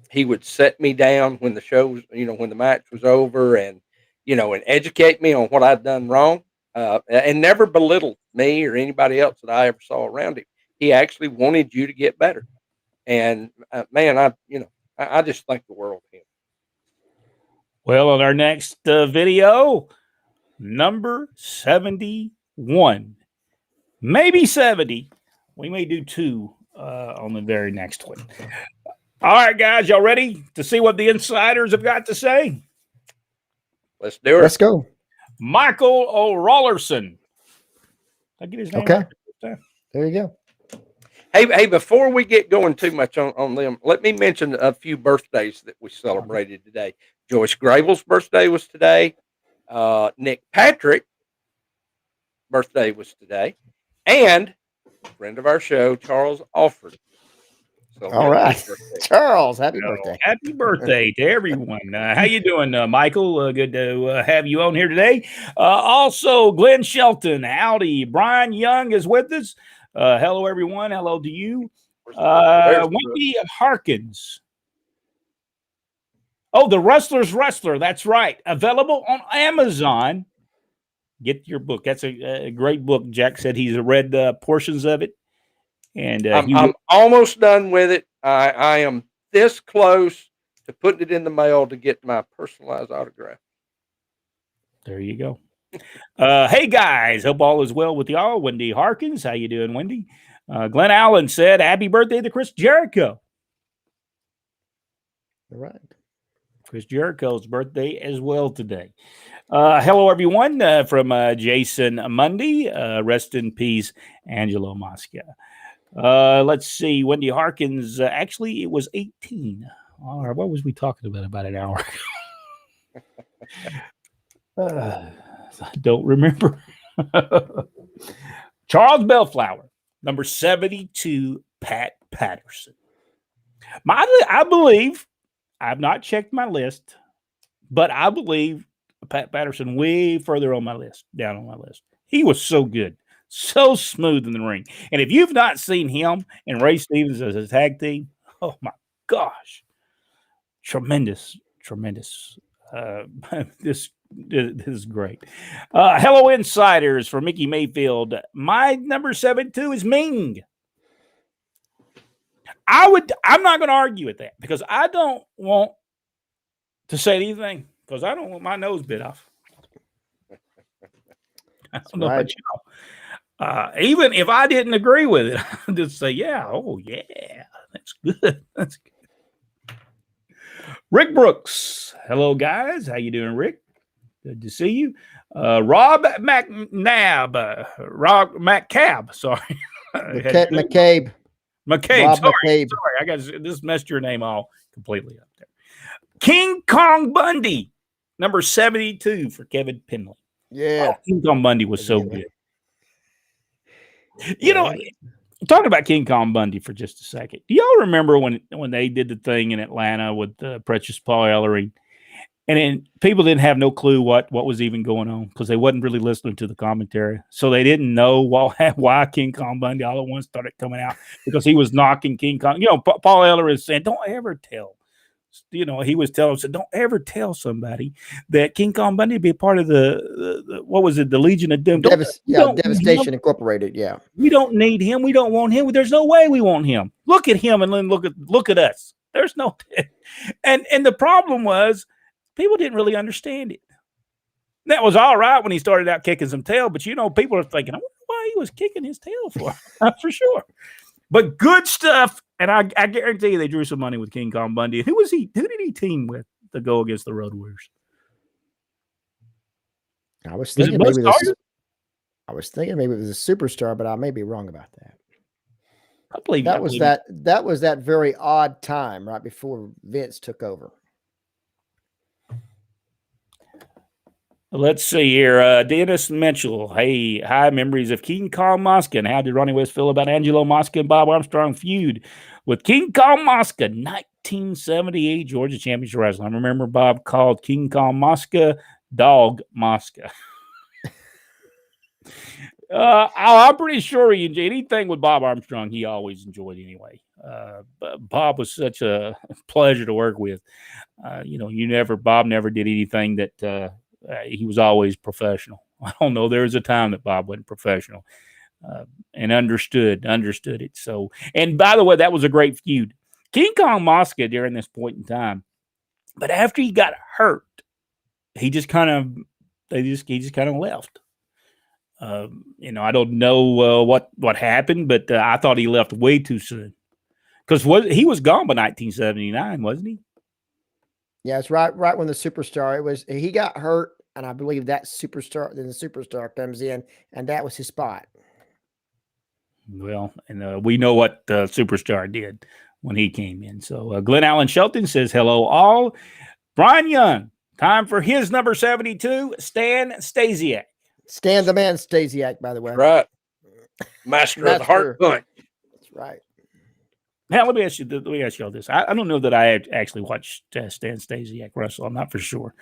He would set me down when the show was, when the match was over, and and educate me on what I'd done wrong, and never belittled me or anybody else that I ever saw around him. He actually wanted you to get better, and man, I just think the world of him. Well, on our next video, number 71. Maybe 70. We may do 2 on the very next one. All right, guys, y'all ready to see what the insiders have got to say? Let's do it. Let's go. Michael O'Rollerson. Did I get his name okay. Right? There you go. Hey, before we get going too much on them, let me mention a few birthdays that we celebrated today. Joyce Grable's birthday was today. Nick Patrick birthday was today. And friend of our show, Charles Alford. So all right, Charles, happy birthday! Happy birthday to everyone! How you doing, Michael? Good to have you on here today. Also, Glenn Shelton, howdy. Brian Young is with us. Hello, everyone. Hello to you. Wendy Harkins. Oh, The Wrestler's Wrestler. That's right. Available on Amazon. Get your book. That's a great book. Jack said he's read portions of it. And I'm almost done with it. I am this close to putting it in the mail to get my personalized autograph. There you go. Hey guys, hope all is well with y'all. Wendy Harkins, how you doing, Wendy? Glenn Allen said, "Happy birthday to Chris Jericho." All right, Chris Jericho's birthday as well today. Hello, everyone, from Jason Mundy. Rest in peace, Angelo Mosca. Let's see. Wendy Harkins, actually, it was 18. All right, what was we talking about an hour ago? I don't remember. Charles Bellflower, number 72, Pat Patterson. I believe, I've not checked my list, but I believe Pat Patterson way further on my list, down on my list. He was so good. So smooth in the ring. And if you've not seen him and Ray Stevens as a tag team, oh my gosh. Tremendous. This This is great. Hello, insiders for Mickey Mayfield. My number 72 is Ming. I'm not going to argue with that because I don't want to say anything because I don't want my nose bit off. I don't know about y'all. Even if I didn't agree with it, I'd just say, yeah, that's good. That's good. Rick Brooks. Hello, guys. How you doing, Rick? Good to see you. Rob McCabe. Sorry. McCabe. Sorry. I got this messed your name all completely up there. King Kong Bundy, number 72 for Kevin Penley. Yeah. King Kong Bundy was so good. You know, talking about King Kong Bundy for just a second. Do y'all remember when they did the thing in Atlanta with Precious Paul Ellering? And then people didn't have no clue what was even going on because they wasn't really listening to the commentary. So they didn't know why King Kong Bundy all at once started coming out because he was knocking King Kong. You know, Paul Eller is saying, don't ever tell. You know, he was telling us, don't ever tell somebody that King Kong Bundy would be a part of the what was it, the Legion of Doom? Devastation Incorporated. Yeah. We don't need him. We don't want him. There's no way we want him. Look at him and then look at us. There's no and the problem was people didn't really understand it. That was all right when he started out kicking some tail, but you know, people are thinking, I wonder why he was kicking his tail for. For sure. But good stuff. And I guarantee you they drew some money with King Kong Bundy. Who did he team with to go against the Road Warriors? I was thinking maybe it was a Superstar, but I may be wrong about that. I believe that was that very odd time right before Vince took over. Let's see here. Dennis Mitchell. Hey, hi, memories of King Kong Mosca. And how did Ronnie West feel about Angelo Mosca and Bob Armstrong feud with King Kong Mosca? 1978 Georgia Championship Wrestling. I remember Bob called King Kong Mosca Dog Mosca. I'm pretty sure anything with Bob Armstrong, he always enjoyed anyway. Bob was such a pleasure to work with. Bob never did anything that he was always professional. I don't know. There was a time that Bob wasn't professional and understood it. So, and by the way, that was a great feud. King Kong Mosca during this point in time, but after he got hurt, he just kind of left. I don't know what happened, but I thought he left way too soon because he was gone by 1979, wasn't he? Yeah, it's right when the Superstar he got hurt, and I believe that Superstar. Then the Superstar comes in, and that was his spot. Well, and we know what Superstar did when he came in. So Glenn Allen Shelton says hello all. Brian Young, time for his number 72, Stan Stasiak. Stan the Man Stasiak, by the way. Right. Master of the heart punch. That's right. Now, let me ask you all this. I don't know that I actually watched Stan Stasiak wrestle. I'm not for sure.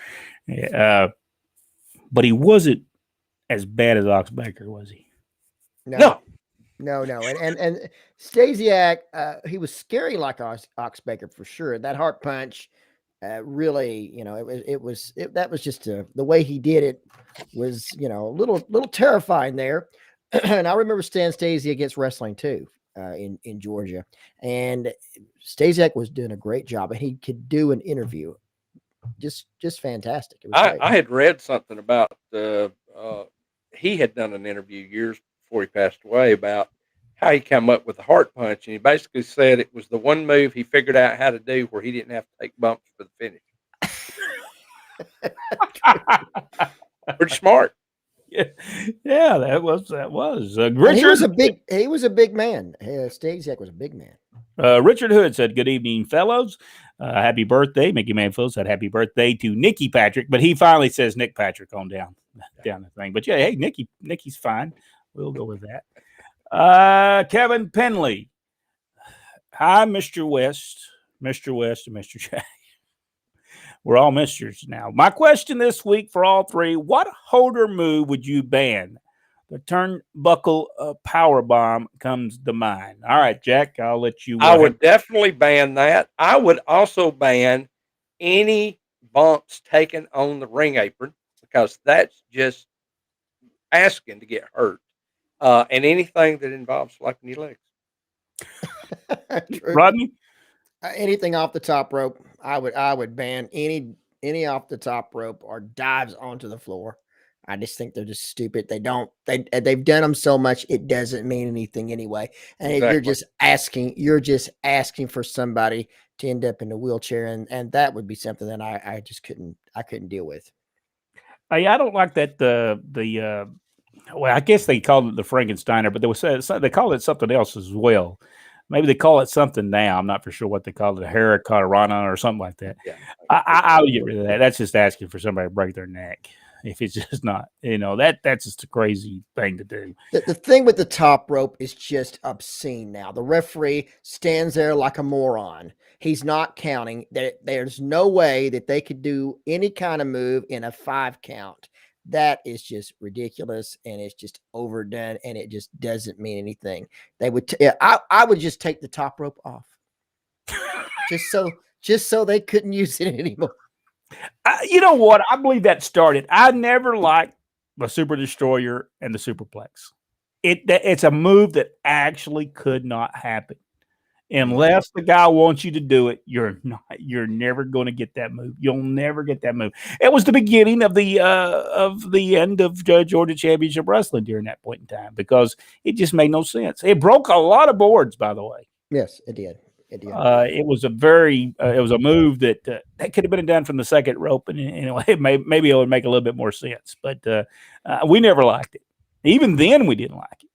But he wasn't as bad as Ox Baker, was he? No. And Stasiak, he was scary like Ox Baker for sure. That heart punch really, that was just the way he did it was, a little terrifying there. And I remember Stan Stasiak against wrestling too. In Georgia, and Stasiak was doing a great job, and he could do an interview, just fantastic. It was I had read something about he had done an interview years before he passed away about how he came up with the heart punch, and he basically said it was the one move he figured out how to do where he didn't have to take bumps for the finish. Pretty smart. Yeah, that was. Richard, he was a big man. Stasiak was a big man. Richard Hood said, "Good evening, fellows. Happy birthday." Mickey Manfield said, "Happy birthday to Nicky Patrick," but he finally says Nick Patrick on down the thing. But yeah, hey, Nicky's fine. We'll go with that. Kevin Penley. Hi, Mr. West, and Mr. Jack. We're all misters now. My question this week for all three: what holder move would you ban? The turnbuckle power bomb comes to mind. All right, Jack, I'll let you. I would definitely ban that. I would also ban any bumps taken on the ring apron because that's just asking to get hurt. And anything that involves slapping your legs. True. Rodney? Anything off the top rope, I would ban any off the top rope or dives onto the floor. I just think they're just stupid. They've done them so much it doesn't mean anything anyway. And Exactly. you're just asking for somebody to end up in a wheelchair, and that would be something that I just couldn't deal with. I don't like that well, I guess they called it the Frankensteiner, but they called it something else as well. Maybe they call it something now. I'm not for sure what they call it, a Hurricanrana or something like that. Yeah. I'll get rid of that. That's just asking for somebody to break their neck. If it's just not, that's just a crazy thing to do. The thing with the top rope is just obscene now. The referee stands there like a moron. He's not counting. There's no way that they could do any kind of move in a 5 count. That is just ridiculous, and it's just overdone, and it just doesn't mean anything. They would. I would just take the top rope off, just so they couldn't use it anymore. You know what? I believe that started. I never liked the Super Destroyer and the Superplex. It's a move that actually could not happen unless the guy wants you to do it. You're never going to get that move. You'll never get that move. It was the beginning of the end of Georgia Championship Wrestling during that point in time because it just made no sense. It broke a lot of boards, by the way. Yes, it did. It was a move that could have been done from the second rope, and maybe it would make a little bit more sense. But we never liked it. Even then, we didn't like it.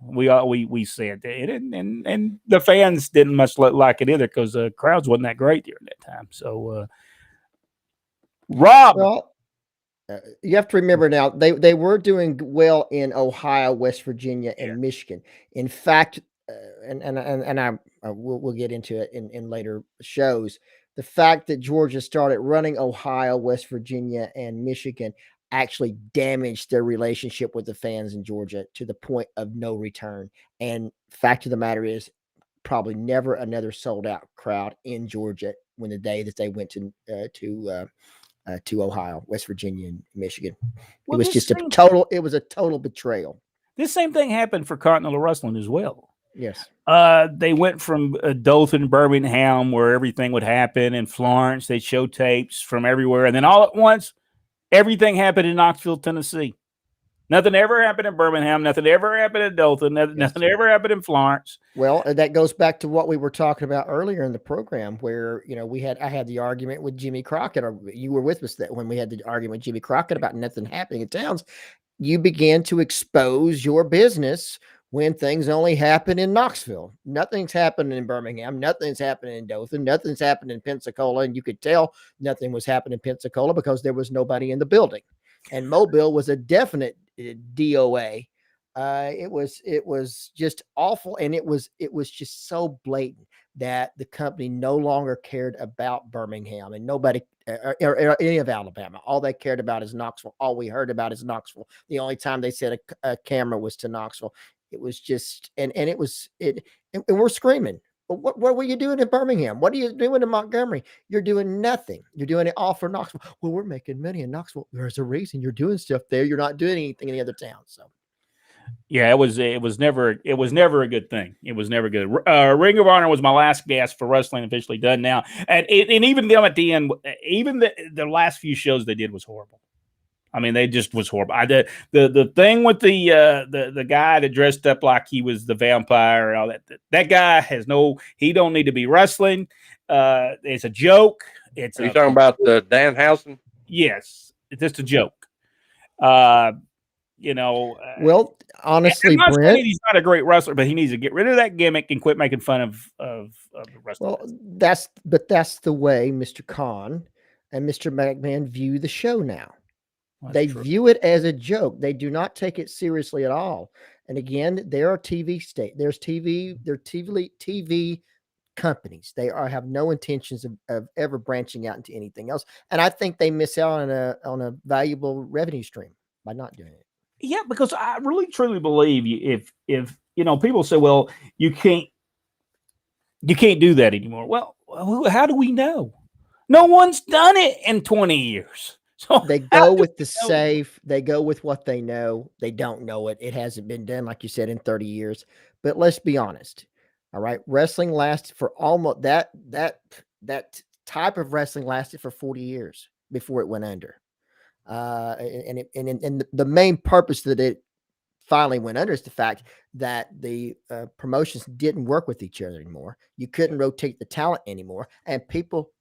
We said it, and the fans didn't much like it either because the crowds wasn't that great during that time. So, Rob, well, you have to remember now they were doing well in Ohio, West Virginia, and Michigan. In fact, we'll get into it in later shows. The fact that Georgia started running Ohio, West Virginia, and Michigan actually damaged their relationship with the fans in Georgia to the point of no return. And fact of the matter is, probably never another sold out crowd in Georgia when the day that they went to Ohio, West Virginia, and Michigan. It was just a total betrayal. This same thing happened for Continental Wrestling as well. Yes. They went from Dothan, Birmingham, where everything would happen, and Florence. They'd show tapes from everywhere. And then all at once, everything happened in Knoxville, Tennessee. Nothing ever happened in Birmingham. Nothing ever happened in Dothan. Nothing ever happened in Florence. Well, that goes back to what we were talking about earlier in the program where, I had the argument with Jimmy Crockett, or you were with us when we had the argument with Jimmy Crockett about nothing happening in towns. You began to expose your business when things only happen in Knoxville. Nothing's happening in Birmingham. Nothing's happening in Dothan. Nothing's happening in Pensacola. And you could tell nothing was happening in Pensacola because there was nobody in the building. And Mobile was a definite DOA. It was just awful. And it was just so blatant that the company no longer cared about Birmingham and nobody or any of Alabama. All they cared about is Knoxville. All we heard about is Knoxville. The only time they said a camera was to Knoxville. It was just, and we're screaming. What were you doing in Birmingham? What are you doing in Montgomery? You're doing nothing. You're doing it all for Knoxville. Well, we're making money in Knoxville. There's a reason you're doing stuff there. You're not doing anything in the other towns. So, yeah, it was never a good thing. It was never good. Ring of Honor was my last guest for Wrestling Officially Done Now, and even them at the end, even the last few shows they did was horrible. I mean, they just was horrible. The thing with the guy that dressed up like he was the vampire and all that guy he don't need to be wrestling. It's a joke. Are you talking about the Danhausen? Yes, it's just a joke. Well, honestly, I'm not Brent, saying he's not a great wrestler, but he needs to get rid of that gimmick and quit making fun of the wrestling. Well, that's the way Mr. Khan and Mr. McMahon view the show now. They view it as a joke. They do not take it seriously at all. And again, there are TV companies. They have no intentions of ever branching out into anything else. And I think they miss out on a valuable revenue stream by not doing it. Yeah, because I really truly believe if people say, well, you can't do that anymore. Well, how do we know? No one's done it in 20 years. So They how go do with the we know? safe. They go with what they know. They don't know it. It hasn't been done, like you said, in 30 years. But let's be honest. All right. Wrestling lasted for almost that type of wrestling lasted for 40 years before it went under. And the main purpose that it finally went under is the fact that the promotions didn't work with each other anymore. You couldn't rotate the talent anymore, and people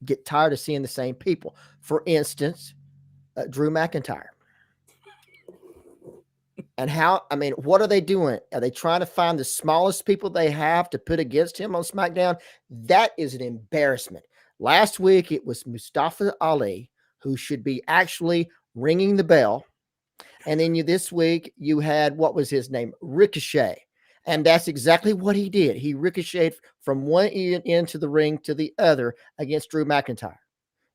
get tired of seeing the same people. For instance, Drew McIntyre. And what are they doing? Are they trying to find the smallest people they have to put against him on SmackDown? That is an embarrassment. Last week, it was Mustafa Ali, who should be actually ringing the bell. And then this week, you had, what was his name? Ricochet. And that's exactly what he did. He ricocheted from one end to the ring to the other against Drew McIntyre.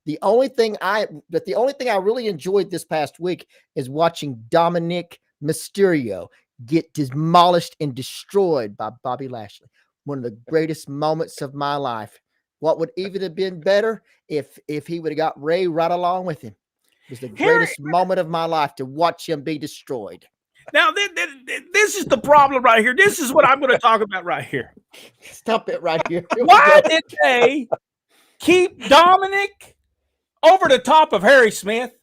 The only thing I really enjoyed this past week is watching Dominic Mysterio get demolished and destroyed by Bobby Lashley. One of the greatest moments of my life. What would even have been better if he would have got Ray right along with him. It was the greatest moment of my life to watch him be destroyed. Now, this is the problem right here. This is what I'm going to talk about right here. Stop it right here. Why did they keep Dominic over the top of Harry Smith?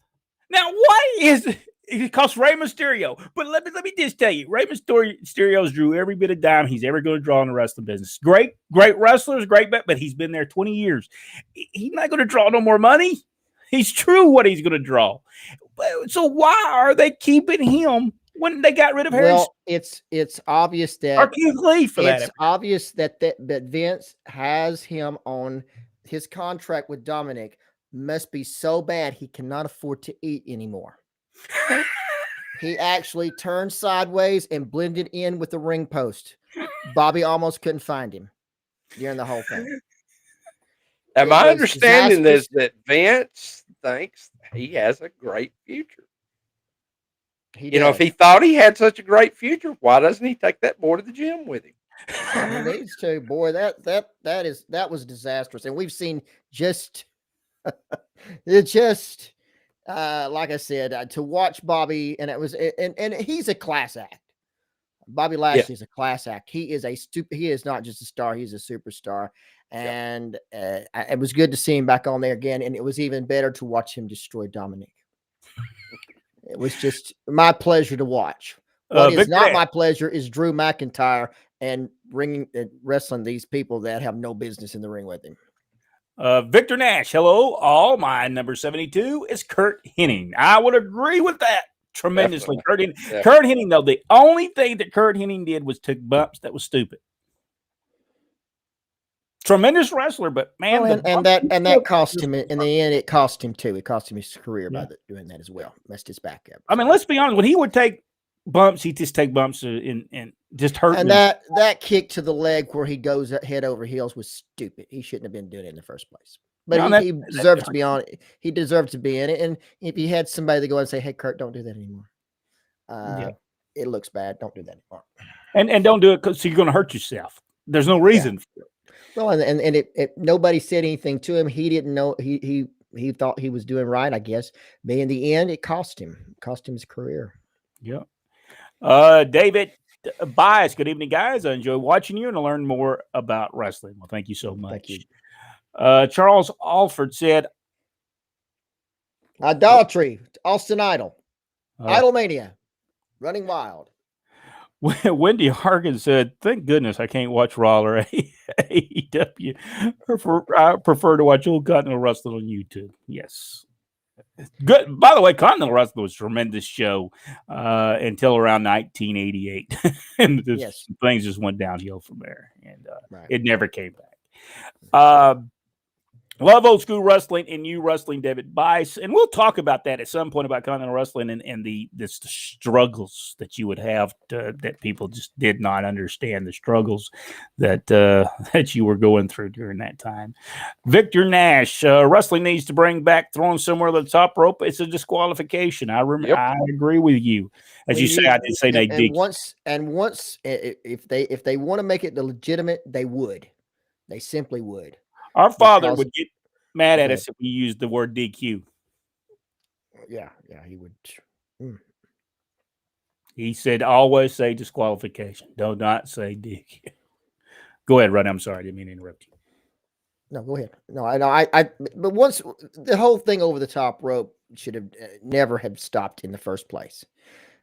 Now, why is it? Because Rey Mysterio. But let me just tell you, Rey Mysterio's drew every bit of dime he's ever going to draw in the wrestling business. Great wrestlers, great bet, but he's been there 20 years. He's not going to draw no more money. He's true what he's going to draw. So why are they keeping him when they got rid of Harry? Well, it's obvious that or Keith Lee for that. It's obvious that Vince has him on his contract with Dominic must be so bad he cannot afford to eat anymore. He actually turned sideways and blended in with the ring post. Bobby almost couldn't find him during the whole thing. And my understanding is that Vince thinks he has a great future. If he thought he had such a great future, why doesn't he take that boy to the gym with him? He needs to. Boy, that was disastrous. And we've seen like I said, to watch Bobby, and it was, and he's a class act. Bobby Lashley is a class act. He is not just a star; he's a superstar. And it was good to see him back on there again. And it was even better to watch him destroy Dominic. It was just my pleasure to watch. What is not my pleasure is Drew McIntyre and wrestling these people that have no business in the ring with him. Victor Nash, hello, all. My number 72 is Kurt Hennig. I would agree with that tremendously. Kurt Hennig, though, the only thing that Kurt Hennig did was took bumps that was stupid. Tremendous wrestler, but man, that cost him in the end. It cost him too. It cost him his career by doing that as well. Messed his back up. I mean, let's be honest. When he would take bumps, he'd just take bumps and just hurt. And that kick to the leg where he goes head over heels was stupid. He shouldn't have been doing it in the first place. But he deserved to be on it. He deserved to be in it. And if he had somebody to go and say, "Hey, Kurt, don't do that anymore. It looks bad. Don't do that anymore." And don't do it because you're going to hurt yourself. There's no reason for it. Well, and nobody said anything to him. He didn't know. He thought he was doing right, I guess. But in the end, it cost him his career. Yeah. David Bias, good evening, guys. I enjoy watching you and I learn more about wrestling. Well, thank you so much. Thank you. Charles Alford said, "Idolatry, Austin Idol, Idolmania, running wild." Wendy Hargan said, "Thank goodness I can't watch Raw or AEW. I prefer to watch old Continental Wrestling on YouTube." Yes. Good. By the way, Continental Wrestling was a tremendous show until around 1988. And things just went downhill from there. And it never came back. Love old school wrestling and new wrestling, David Bice. And we'll talk about that at some point about Continental Wrestling and the struggles that you would have that people just did not understand, the struggles that that you were going through during that time. Victor Nash, wrestling needs to bring back throwing somewhere to the top rope. It's a disqualification. I agree with you. As you say, I did say they did. Once if they want to make it legitimate, they would. They simply would. Our father would get mad at us if we used the word DQ. Yeah, he would. Mm. He said, always say disqualification. Do not say DQ. Go ahead, Rod. I'm sorry. I didn't mean to interrupt you. No, go ahead. No, I know. But once the whole thing over the top rope should have never have stopped in the first place,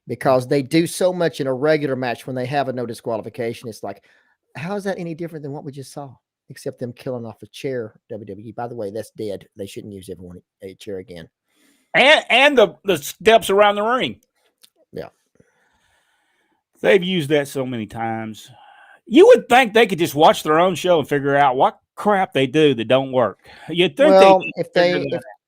because they do so much in a regular match when they have a no disqualification. It's like, how is that any different than what we just saw? Except them killing off a chair. WWE. By the way, that's dead. They shouldn't use everyone a chair again. And the steps around the ring. Yeah. They've used that so many times. You would think they could just watch their own show and figure out what crap they do that don't work. You'd think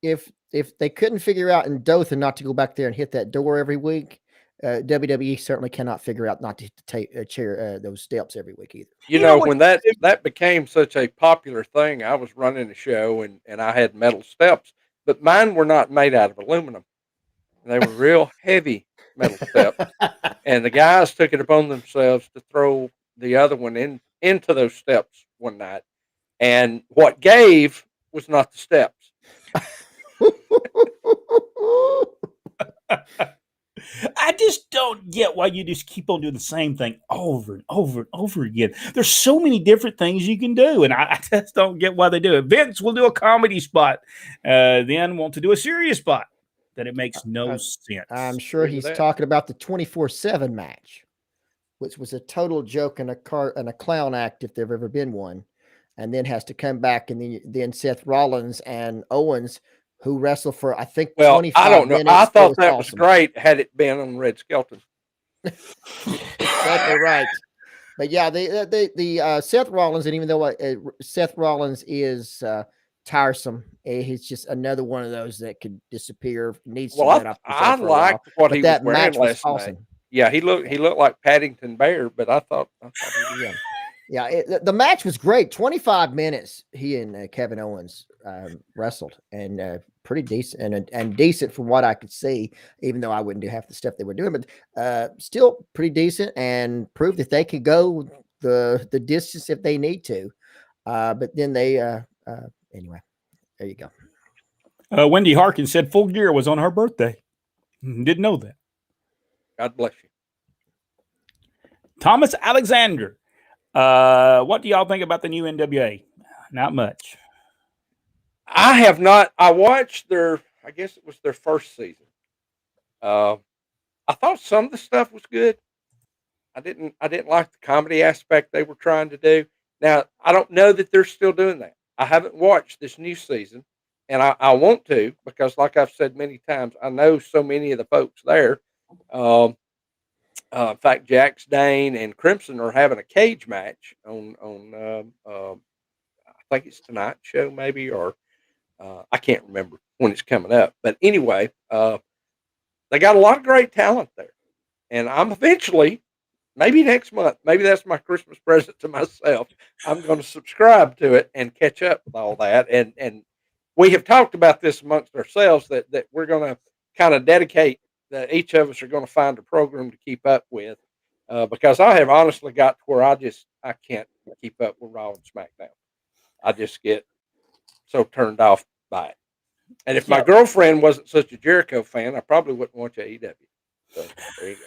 if they couldn't figure out in Dothan not to go back there and hit that door every week, WWE certainly cannot figure out not to take a chair those steps every week either. You know when that became such a popular thing, I was running a show and I had metal steps, but mine were not made out of aluminum. They were real heavy metal steps, and the guys took it upon themselves to throw the other one into those steps one night, and what gave was not the steps. I just don't get why you just keep on doing the same thing over and over and over again. There's so many different things you can do, and I just don't get why they do it. Vince will do a comedy spot, then want to do a serious spot. That it makes no sense. I'm sure he's talking about the 24/7 match, which was a total joke and a clown act if there ever been one, and then has to come back, and then Seth Rollins and Owens, who wrestled for I think 25 I don't know. minutes. I thought that was great had it been on Red Skelton. Exactly right. But yeah, the Seth Rollins, and even though Seth Rollins is tiresome, he's just another one of those that could disappear. Needs to get off the I liked what he was wearing last night. Yeah, he looked like Paddington Bear, but I thought the match was great. 25 minutes. He and Kevin Owens wrestled, and pretty decent and decent from what I could see. Even though I wouldn't do half the stuff they were doing, but still pretty decent, and proved that they could go the distance if they need to. But then they anyway, there you go. Wendy Harkin said Full Gear was on her birthday. Didn't know that. God bless you. Thomas Alexander. What do y'all think about the new NWA? Not much. I have not. I watched I guess it was their first season. I thought some of the stuff was good. I didn't like the comedy aspect they were trying to do. Now, I don't know that they're still doing that. I haven't watched this new season, and I want to, because like I've said many times, I know so many of the folks there. In fact, Jax Dane and Crimson are having a cage match on I think it's tonight's show maybe, or I can't remember when it's coming up. But anyway, they got a lot of great talent there, and I'm eventually, maybe next month, maybe that's my Christmas present to myself, I'm going to subscribe to it and catch up with all that. And we have talked about this amongst ourselves that we're going to kind of dedicate. Each of us are going to find a program to keep up with, because I have honestly got to where I can't keep up with Raw and SmackDown. I just get so turned off by it. And if my girlfriend wasn't such a Jericho fan, I probably wouldn't watch AEW. So there you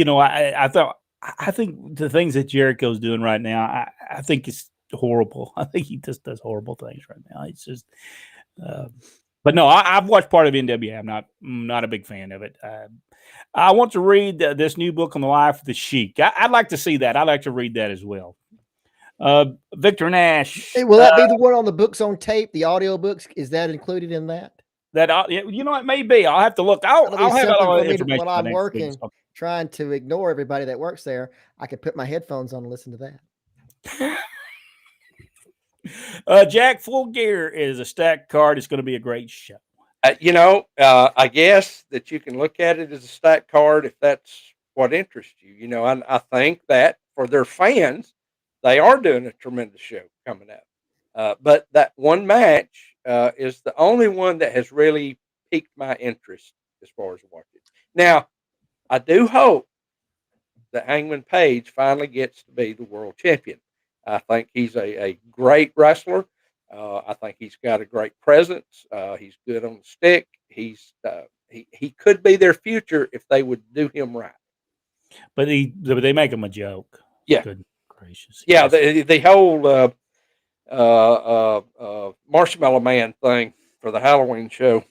go. I think the things that Jericho's doing right now, I think it's horrible. I think he just does horrible things right now. It's just, but no, I've watched part of NWA. I'm not a big fan of it. I want to read this new book on the life of the Sheik. I'd like to see that. I'd like to read that as well. Victor Nash. Hey, will that be the one on the books on tape? The audio books, is that included in that? It may be. I'll have to look. I'll have all the information when I'm working, trying to ignore everybody that works there. I could put my headphones on and listen to that. Jack, Full Gear is a stacked card. It's going to be a great show. I guess that you can look at it as a stacked card if that's what interests you. I think that for their fans, they are doing a tremendous show coming up. But that one match is the only one that has really piqued my interest as far as watching. Now, I do hope that Hangman Page finally gets to be the world champion. I think he's a great wrestler. I think he's got a great presence. He's good on the stick. He could be their future if they would do him right. But they make him a joke. Yeah. Good gracious. Yeah, Yes. the whole Marshmallow Man thing for the Halloween show.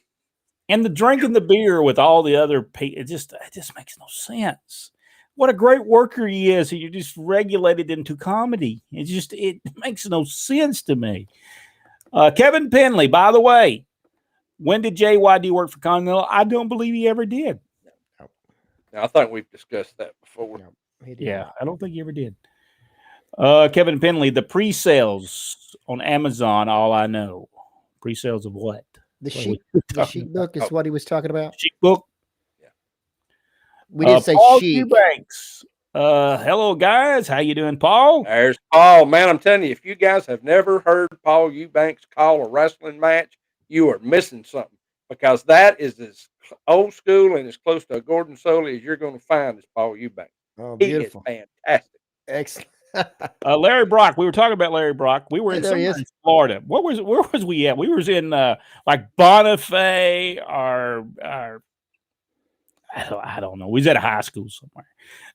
And the drinking the beer with all the other people, it just makes no sense. What a great worker he is. You just regulated into comedy. It makes no sense to me. Kevin Penley, by the way, when did JYD work for Continental? I don't believe he ever did. Now, I think we've discussed that before. No, he did Yeah, not. I don't think he ever did. Kevin Penley, the pre-sales on Amazon, all I know. Pre-sales of what? The What are sheep, we the talking sheep book is what he was talking about. Sheep book. We did say Paul sheep. Eubanks. Hello guys, how you doing, Paul? There's Paul. Man, I'm telling you, if you guys have never heard Paul Eubanks call a wrestling match, you are missing something, because that is as old school and as close to a Gordon Soley as you're going to find is Paul Eubanks. Oh, He beautiful. is fantastic. Excellent. Larry Brock. We were talking about Larry Brock. We were Hey, in there he somewhere is. in Florida. Where was we at? We was in like Bonifay or I don't know. We was at a high school somewhere.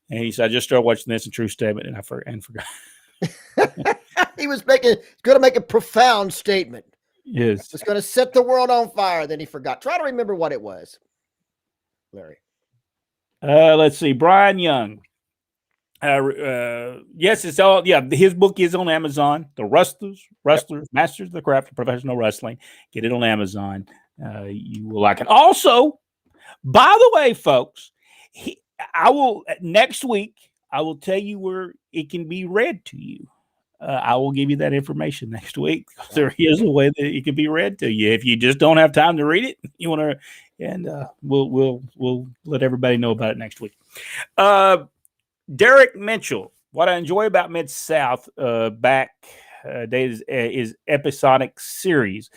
And he said, I just started watching this in True Statement and I forgot. He was going to make a profound statement. Yes. It's going to set the world on fire. Then he forgot. Try to remember what it was, Larry. Let's see. Brian Young. Yes, it's all. Yeah, his book is on Amazon. The Wrestlers, Masters of the Craft of Professional Wrestling. Get it on Amazon. You will like it. Also, by the way, folks, I will next week. I will tell you where it can be read to you. I will give you that information next week. There is a way that it can be read to you. If you just don't have time to read it, you want to, and we'll let everybody know about it next week. Derek Mitchell. What I enjoy about Mid South back days is episodic series.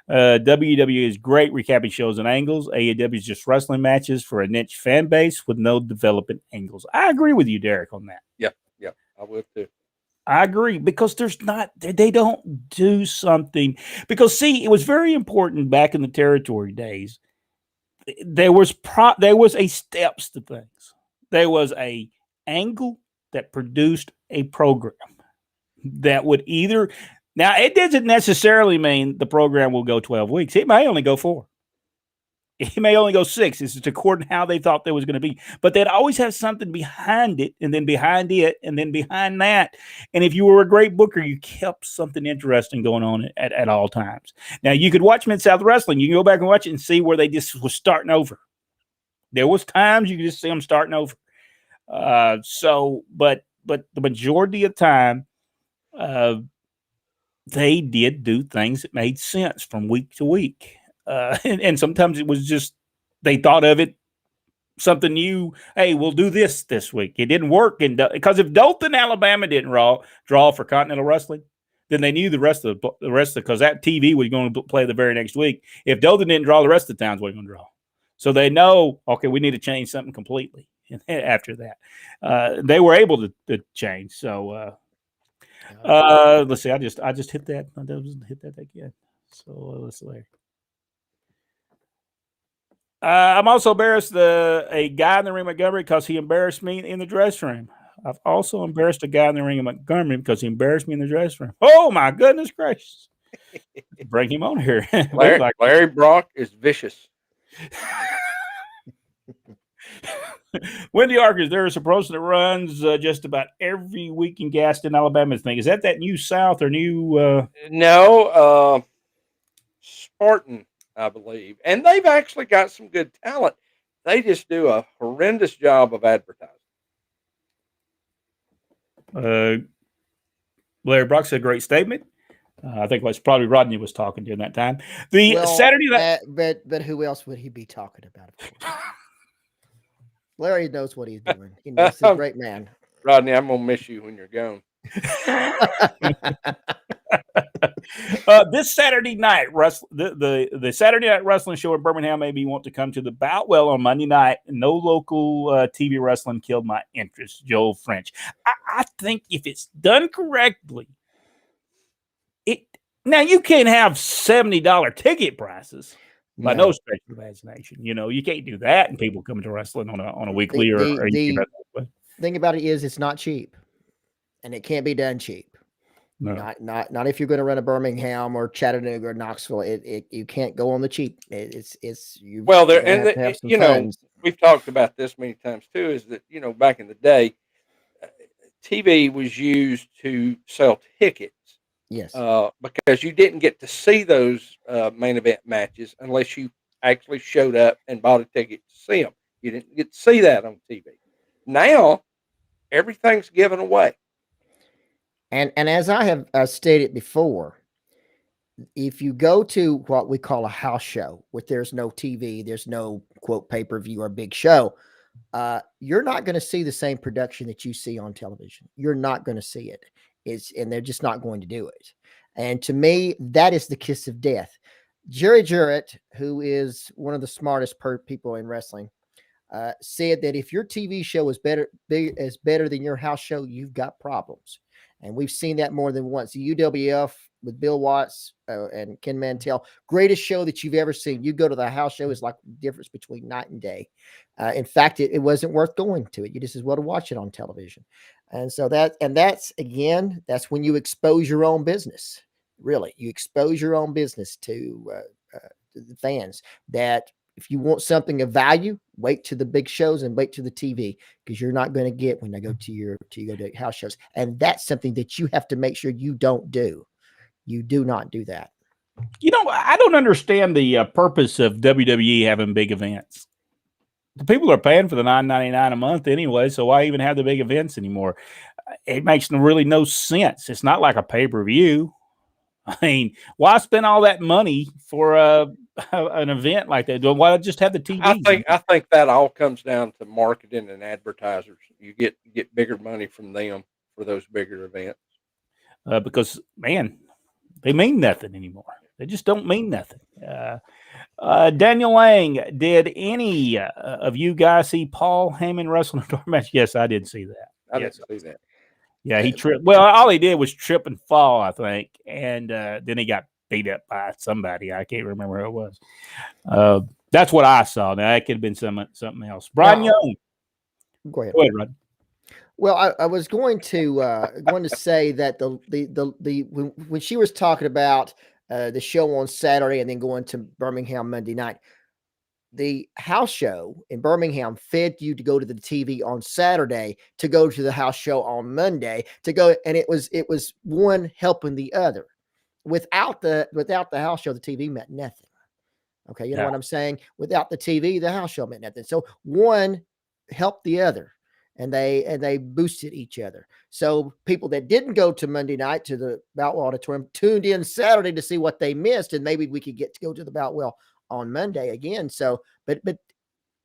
WWE is great recapping shows and angles. AEW is just wrestling matches for a niche fan base with no development angles. I agree with you, Derek, on that. Yeah, I would too. I agree, because they don't do something, because see, it was very important back in the territory days. There was a steps to things. There was a angle that produced a program that would either, now it doesn't necessarily mean the program will go 12 weeks. It may only go 4. It may only go 6. It's according to how they thought there was going to be. But they'd always have something behind it, and then behind it, and then behind that. And if you were a great booker, you kept something interesting going on at all times. Now, you could watch Mid-South Wrestling. You can go back and watch it and see where they just was starting over. There was times you could just see them starting over. But the majority of the time, they did do things that made sense from week to week. And sometimes it was just, they thought of it, something new. Hey, we'll do this week. It didn't work. Because if Dothan, Alabama didn't draw for Continental Wrestling, then they knew the rest of because that TV was going to play the very next week. If Dothan didn't draw, the rest of the towns weren't going to draw. So they know, okay, we need to change something completely. After that, they were able to change. So let's see. I just hit that. I didn't hit that again. So let's see. I'm also embarrassed a guy in the ring at Montgomery because he embarrassed me in the dressing room. I've also embarrassed a guy in the ring at Montgomery because he embarrassed me in the dressing room. Oh my goodness gracious! Bring him on here. Larry Brock is vicious. Wendy Arkers, there is a person that runs just about every week in Gaston, Alabama. Is that New South or new? No, Spartan, I believe. And they've actually got some good talent. They just do a horrendous job of advertising. Larry Brock said a great statement. I think it was probably Rodney was talking during that time. But who else would he be talking about? Larry knows what he's doing. He knows he's a great man. Rodney, I'm gonna miss you when you're gone. This Saturday night, the Saturday Night Wrestling show in Birmingham made me want to come to the Boutwell on Monday night. No local TV wrestling killed my interest. Joel French. I think if it's done correctly, Now you can't have $70 ticket prices by no No. stretch of the imagination. You know, you can't do that, and people coming to wrestling on a weekly or a The thing about it is it's not cheap, and it can't be done cheap. no. Not if you're going to run a Birmingham or Chattanooga or Knoxville. It you can't go on the cheap. It's you. Well, You're there going to and have to have some you know, funds. we've talked about this many times too. Is that back in the day, uh, TV was used to sell tickets Yes. because you didn't get to see those main event matches unless you actually showed up and bought a ticket to see them. You didn't get to see that on TV. Now everything's given away. And as I have stated before, if you go to what we call a house show, where there's no TV, there's no quote pay-per-view or big show, you're not going to see the same production that you see on television. You're not going to see it. And they're just not going to do it. And to me, that is the kiss of death. Jerry Jarrett, who is one of the smartest people in wrestling, said that if your TV show is better than your house show, you've got problems. And we've seen that more than once. The UWF with Bill Watts and Ken Mantell, greatest show that you've ever seen. You go to the house show, is like the difference between night and day. In fact, it wasn't worth going to it. You just as well to watch it on television. And so that's when you expose your own business. Really, you expose your own business to the fans. That if you want something of value, wait to the big shows and wait to the TV, because you're not going to get when they go to house shows. And that's something that you have to make sure you don't do. You do not do that. You know, I don't understand the purpose of WWE having big events. The people are paying for the $9.99 a month anyway, so why even have the big events anymore? It makes really no sense. It's not like a pay-per-view. I mean, why spend all that money for an event like that? Why not just have the TV? I think that all comes down to marketing and advertisers. You get bigger money from them for those bigger events. Because man, they mean nothing anymore. They just don't mean nothing. Daniel Lang, did any of you guys see Paul Heyman wrestle in a door match? Yes, I did see that. I Yes. didn't see that. Yeah, he tripped. Well, all he did was trip and fall, I think, and then he got beat up by somebody. I can't remember who it was. That's what I saw. Now that could have been something else. Brian Young, go ahead, Rod. Well, I was going to say that when she was talking about the show on Saturday and then going to Birmingham Monday night, the house show in Birmingham fed you to go to the TV on Saturday, to go to the house show on Monday, to go, and it was one helping the other. Without the house show, the TV meant nothing. Okay, you know what I'm saying? Without the TV, the house show meant nothing. So one helped the other, and they boosted each other. So people that didn't go to Monday night to the Boutwell Auditorium tuned in Saturday to see what they missed, and maybe we could get to go to the Boutwell on Monday again. So, but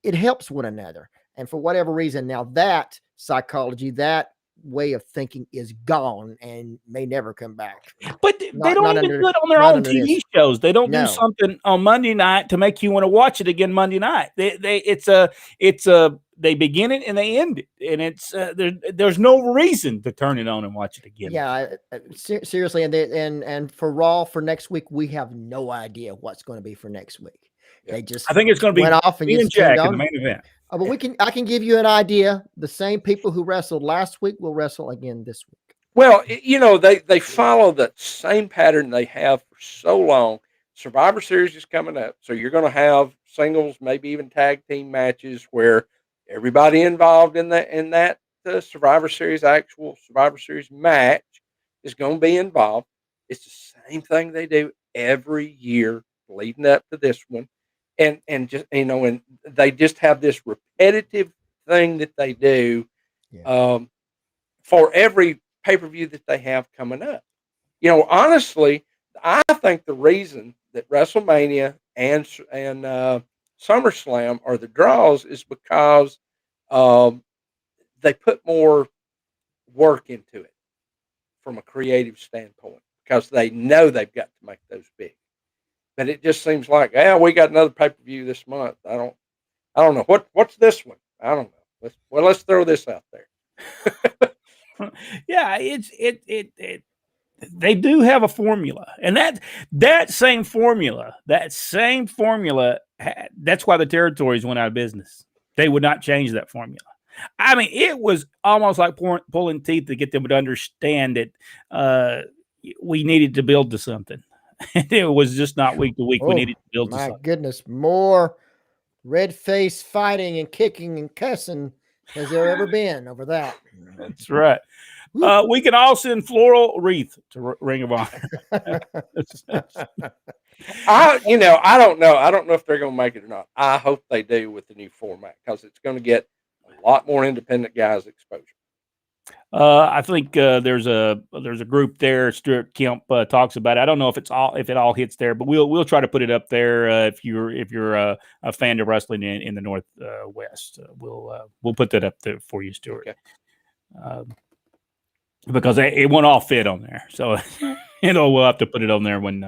it helps one another. And for whatever reason, now that psychology, that way of thinking is gone and may never come back. But they don't even do it on their own TV shows. They don't do something on Monday night to make you want to watch it again Monday night. They begin it and they end it, and it's there's no reason to turn it on and watch it again. Yeah, seriously, and for Raw for next week, we have no idea what's going to be for next week. Yeah. I think it's going to be went off and Jack in the main event. But I can give you an idea. The same people who wrestled last week will wrestle again this week. Well, they follow that same pattern they have for so long. Survivor Series is coming up, so you're going to have singles, maybe even tag team matches where everybody involved in that Survivor Series, actual Survivor Series match, is going to be involved. It's the same thing they do every year leading up to this one. And just and they just have this repetitive thing that they do for every pay-per-view that they have coming up. Honestly, I think the reason that WrestleMania and SummerSlam are the draws is because they put more work into it from a creative standpoint, because they know they've got to make those big. But it just seems like, we got another pay-per-view this month. I don't know what's this one. I don't know. Let's throw this out there. Yeah, it they do have a formula, and that same formula, that's why the territories went out of business. They would not change that formula. I mean, it was almost like pulling teeth to get them to understand that we needed to build to something. It was just not week to week. We needed to build to something. My goodness, more red face fighting and kicking and cussing has there ever been over that. That's right. We can all send floral wreath to Ring of Honor. I don't know. I don't know if they're going to make it or not. I hope they do with the new format because it's going to get a lot more independent guys exposure. I think there's a group there. Stuart Kemp talks about it. I don't know if it all hits there, but we'll try to put it up there if you're a fan of wrestling in the Northwest. We'll put that up there for you, Stuart. Okay. Because it won't all fit on there, so we'll have to put it on there when,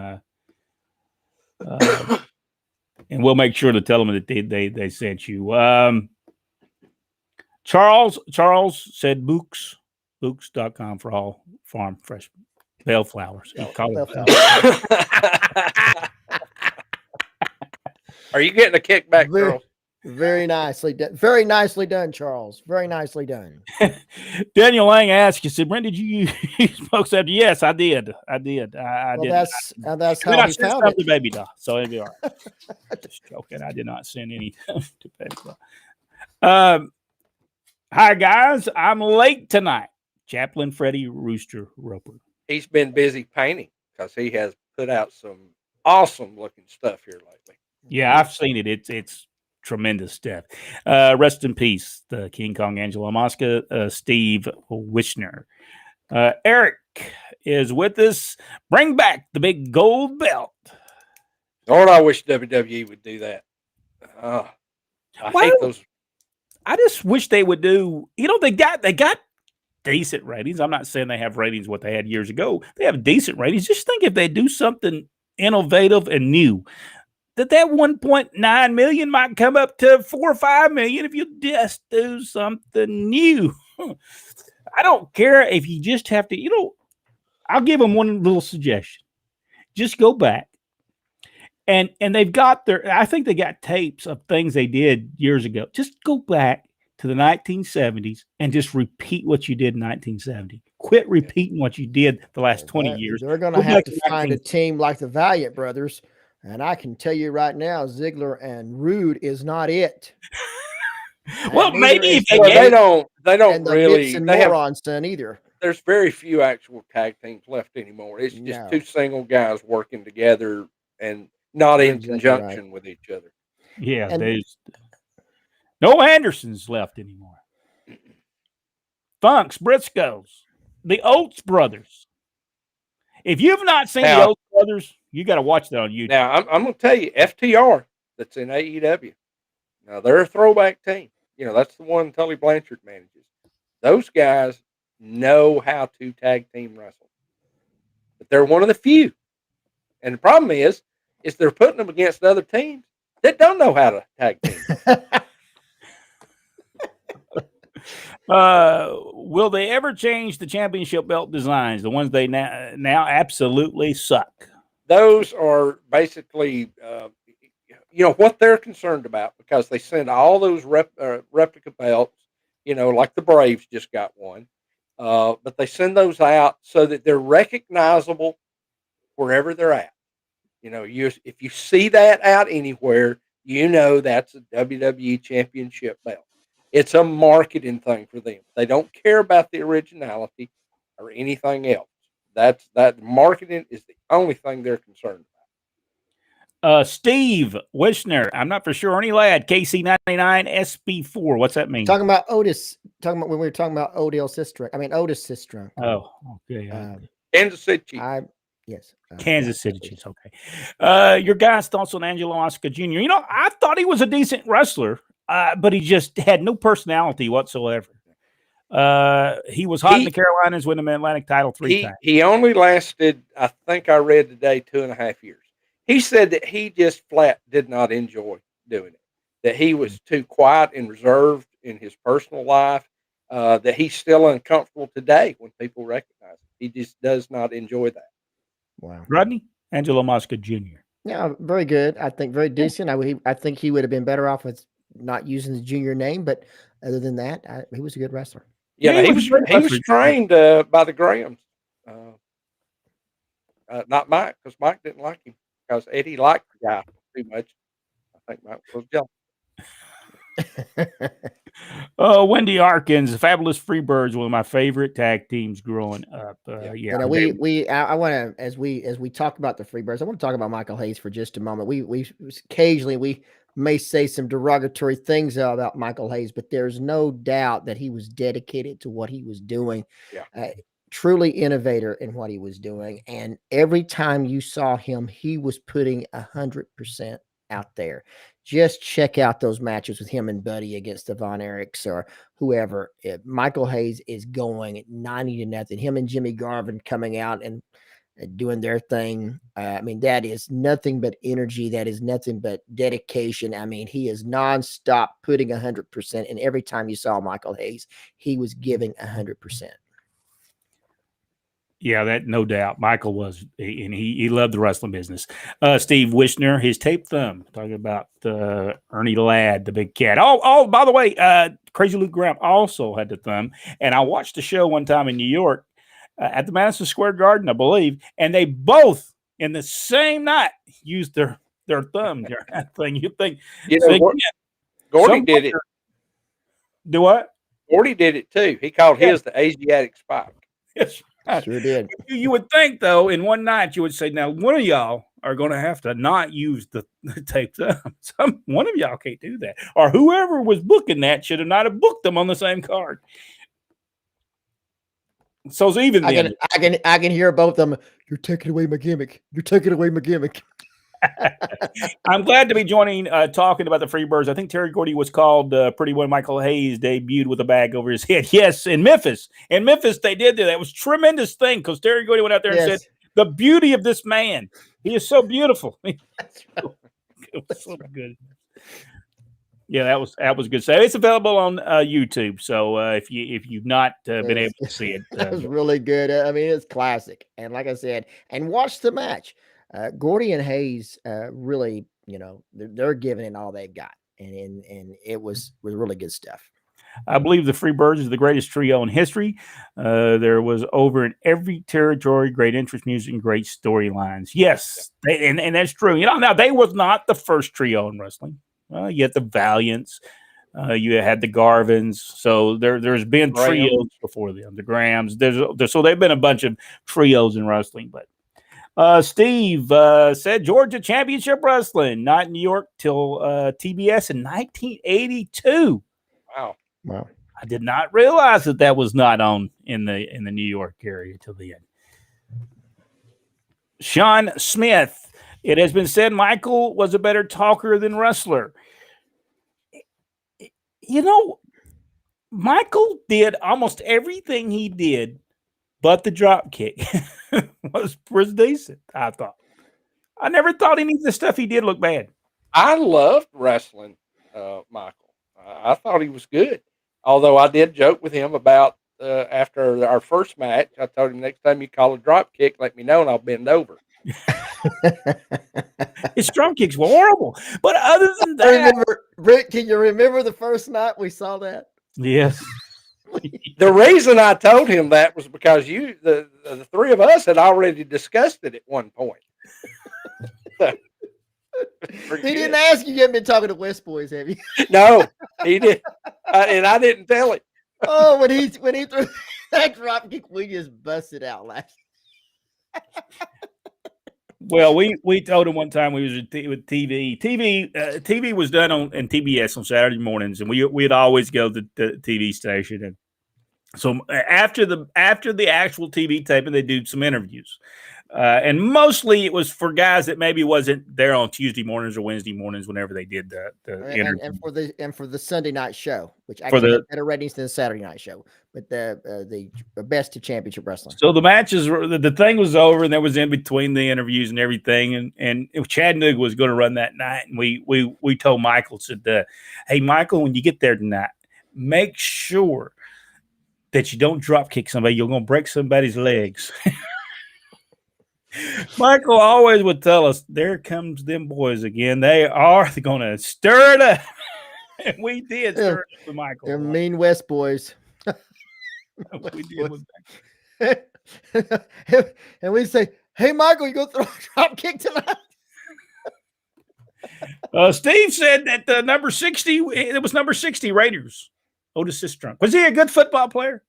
and we'll make sure to tell them that they sent you. Charles said Books.com for all farm fresh bellflowers. Are you getting a kickback, girl? Very nicely done. Very nicely done, Charles. Very nicely done. Daniel Lang asked, he said, "Brent, did you use Smoke Sabbath?" Yes, I did. I did. I did. That's how he found it. To Baby Doll, so it'd be all right. Just joking. I did not send any to Baby Doll. Hi, guys. I'm late tonight. Chaplain Freddie Rooster Roper. He's been busy painting because he has put out some awesome looking stuff here lately. Yeah, I've seen it. It's tremendous stuff. Rest in peace, the King Kong Angelo Mosca, Steve Wishner. Eric is with us. Bring back the big gold belt. Lord, I wish WWE would do that. I hate those. I just wish they would do. They got decent ratings. I'm not saying they have ratings what they had years ago. They have decent ratings. Just think if they do something innovative and new, that 1.9 million might come up to 4 or 5 million if you just do something new. I don't care if you just have to. I'll give them one little suggestion. Just go back. And they've got I think they got tapes of things they did years ago. Just go back to the 1970s and just repeat what you did in 1970. Quit repeating what you did the last 20 years. They're going to have to find a team like the Valiant Brothers. And I can tell you right now, Ziggler and Rude is not it. Well, maybe if they don't really. They have son either. There's very few actual tag teams left anymore. It's just two single guys working together and not in conjunction with each other. Yeah, there's no Andersons left anymore. Funks, Briscoes, the Oates brothers. If you've not seen the Oates brothers, you got to watch that on YouTube. Now, I'm going to tell you, FTR, that's in AEW. Now, they're a throwback team. That's the one Tully Blanchard manages. Those guys know how to tag team wrestle. But they're one of the few. And the problem is they're putting them against other teams that don't know how to tag team. Will they ever change the championship belt designs? The ones they now absolutely suck. Those are basically, what they're concerned about because they send all those replica belts, like the Braves just got one. But they send those out so that they're recognizable wherever they're at. If you see that out anywhere, that's a WWE championship belt. It's a marketing thing for them. They don't care about the originality or anything else. That marketing is the only thing they're concerned about. Steve Wishner, I'm not for sure. Any lad, KC99 SB4. What's that mean? Talking about Otis. Talking about when we were talking about Otis Sistra. Oh, okay. Kansas City. Yes. Kansas City Chiefs. Okay. Your guys' thoughts on Angelo Mosca Jr.? I thought he was a decent wrestler, but he just had no personality whatsoever. He was hot in the Carolinas, winning the Atlantic title 3 times. He only lasted, I think I read today, 2.5 years. He said that he just flat did not enjoy doing it, that he was too quiet and reserved in his personal life, that he's still uncomfortable today when people recognize him. He just does not enjoy that. Wow. Rodney? Angelo Mosca Jr. Yeah, very good. I think very decent. I think he would have been better off with not using the junior name, but other than that, he was a good wrestler. Yeah, Yeah, no, he was a great he was wrestler. trained by the Grahams, not Mike, because Mike didn't like him because Eddie liked the guy too much. I think Mike was jealous. Oh, Wendy Arkins, the Fabulous Freebirds, one of my favorite tag teams growing up. Yeah, You know, I want to as we talk about the Freebirds, I want to talk about Michael Hayes for just a moment. We occasionally we may say some derogatory things about Michael Hayes, but there's no doubt that he was dedicated to what he was doing. Yeah. Truly innovator in what he was doing, and every time you saw him, he was putting 100% out there. Just check out those matches with him and Buddy against the Von Erichs or whoever. Michael Hayes is going 90-0. Him and Jimmy Garvin coming out and doing their thing. I mean, that is nothing but energy. That is nothing but dedication. I mean, he is nonstop putting 100%. And every time you saw Michael Hayes, he was giving 100%. Yeah, that no doubt. Michael was, and he loved the wrestling business. Steve Wishner, his tape thumb, talking about Ernie Ladd, the big cat. Oh, by the way, Crazy Luke Graham also had the thumb. And I watched a show one time in New York at the Madison Square Garden, I believe, and they both in the same night used their thumb during that thing. You think, Gordy did it. Do what? Gordy did it too. He called his the Asiatic Spike. Yes. Sure did. You would think, though, in one night you would say, now, one of y'all are going to have to not use the tape thumb. One of y'all can't do that. Or whoever was booking that should have not have booked them on the same card. So it's even then. I can hear both of them. You're taking away my gimmick. You're taking away my gimmick. I'm glad to be joining, talking about the Freebirds. I think Terry Gordy was called pretty when Michael Hayes debuted with a bag over his head. Yes, in Memphis. In Memphis, they did that. It was a tremendous thing because Terry Gordy went out there and said, the beauty of this man. He is so beautiful. It was so good. Yeah, that was good. So it's available on YouTube. So if you've not been able to see it, that was really good. I mean, it's classic. And like I said, and watch the match. Gordy and Hayes really, you know, they're giving it all they've got, and it was really good stuff. I believe the Freebirds is the greatest trio in history. There was over in every territory, great interest music and great storylines. Yes, and that's true. You know, now they was not the first trio in wrestling. You had the Valiants, you had the Garvins. So there's been trios before them, the Grahams. So they've been a bunch of trios in wrestling, but. Steve said Georgia Championship Wrestling, not New York till TBS in 1982. Wow. I did not realize that was not on in the New York area till the end. Sean Smith, it has been said Michael was a better talker than wrestler. You know, Michael did almost everything he did, but the drop kick was decent, I thought. I never thought any of the stuff he did looked bad. I loved wrestling Michael. I thought he was good. Although I did joke with him about after our first match, I told him next time you call a drop kick, let me know and I'll bend over. His drop kicks were horrible. But other than that, Rick, can you remember the first night we saw that? Yes. The reason I told him that was because the three of us had already discussed it at one point. He didn't ask you. You haven't been talking to West Boys, have you? No, he did, and I didn't tell him. Oh, when he threw that drop kick, we just busted out laughing. Well, we told him one time we was with TV. TV was done on TBS on Saturday mornings, and we'd always go to the TV station. And so after the actual TV taping, they do some interviews, and mostly it was for guys that maybe wasn't there on Tuesday mornings or Wednesday mornings whenever they did the interview. And for the Sunday night show, which actually had better ratings than the Saturday night show, but the best of championship wrestling. So the matches, the thing was over, and there was in between the interviews and everything, and Chattanooga was going to run that night, and we told Michael, said, "Hey Michael, when you get there tonight, make sure that you don't drop kick somebody. You're going to break somebody's legs. Michael always would tell us, there comes them boys again. They're going to stir it up. And we did stir it up with Michael. They're mean West boys. We did with and we say, hey, Michael, you going to throw a drop kick tonight? Steve said that number 60, it was number 60 Raiders. Otis Sistrunk. Was he a good football player?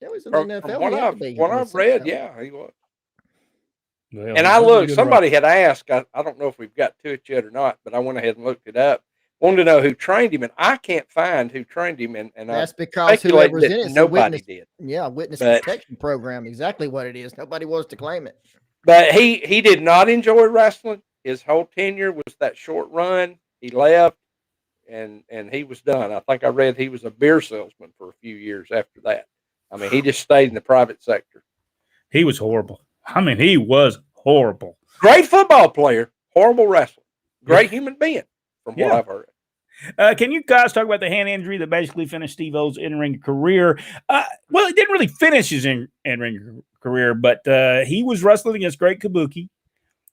That was in the NFL. From what I've read, yeah, he was. Well, and I looked, somebody had asked, I don't know if we've got to it yet or not, but I went ahead and looked it up. Wanted to know who trained him, and I can't find who trained him. And that's because whoever's in it, nobody did. Yeah, witness protection program, exactly what it is. Nobody wants to claim it. But he did not enjoy wrestling. His whole tenure was that short run. He left, and he was done. I think I read he was a beer salesman for a few years after that. I mean, he just stayed in the private sector. He was horrible. I mean, he was horrible. Great football player, horrible wrestler. Great human being, from what I've heard. Can you guys talk about the hand injury that basically finished Steve O's in-ring career? Well, it didn't really finish his in-ring career, but he was wrestling against Greg Kabuki,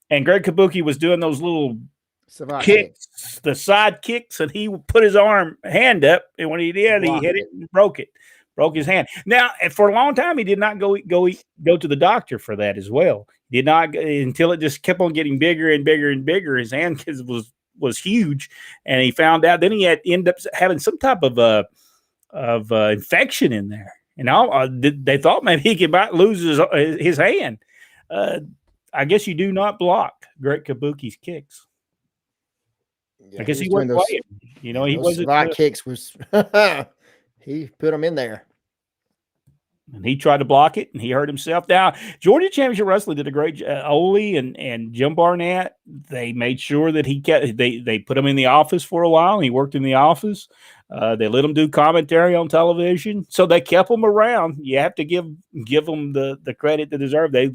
and Greg Kabuki was doing those little kicks, the side kicks, and he put his hand up, and when he did, he hit it and broke his hand. Now, for a long time, he did not go to the doctor for that as well. He did not until it just kept on getting bigger and bigger and bigger. His hand was huge, and he found out. Then he ended up having some type of infection in there, and they thought maybe he might lose his hand. I guess you do not block Greg Kabuki's kicks. Yeah, I guess he wasn't playing. You know, he wasn't. Kicks was he put them in there. And he tried to block it, and he hurt himself. Now, Georgia Championship Wrestling did a great job. Ole and Jim Barnett, they made sure that they put him in the office for a while. And he worked in the office. They let him do commentary on television. So they kept him around. You have to give them the credit they deserve. They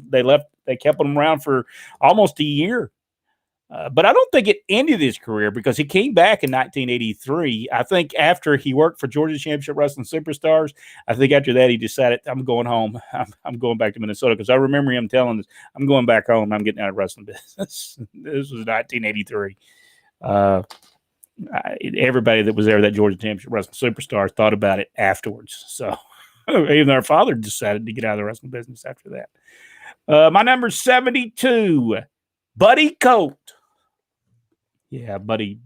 kept him around for almost a year. But I don't think it ended his career because he came back in 1983. I think after he worked for Georgia Championship Wrestling Superstars, I think after that he decided, I'm going home. I'm going back to Minnesota, because I remember him telling us, I'm going back home. I'm getting out of wrestling business. This was 1983. Everybody that was there, that Georgia Championship Wrestling Superstars, thought about it afterwards. So even our father decided to get out of the wrestling business after that. My number 72, Buddy Colt. Yeah, Buddy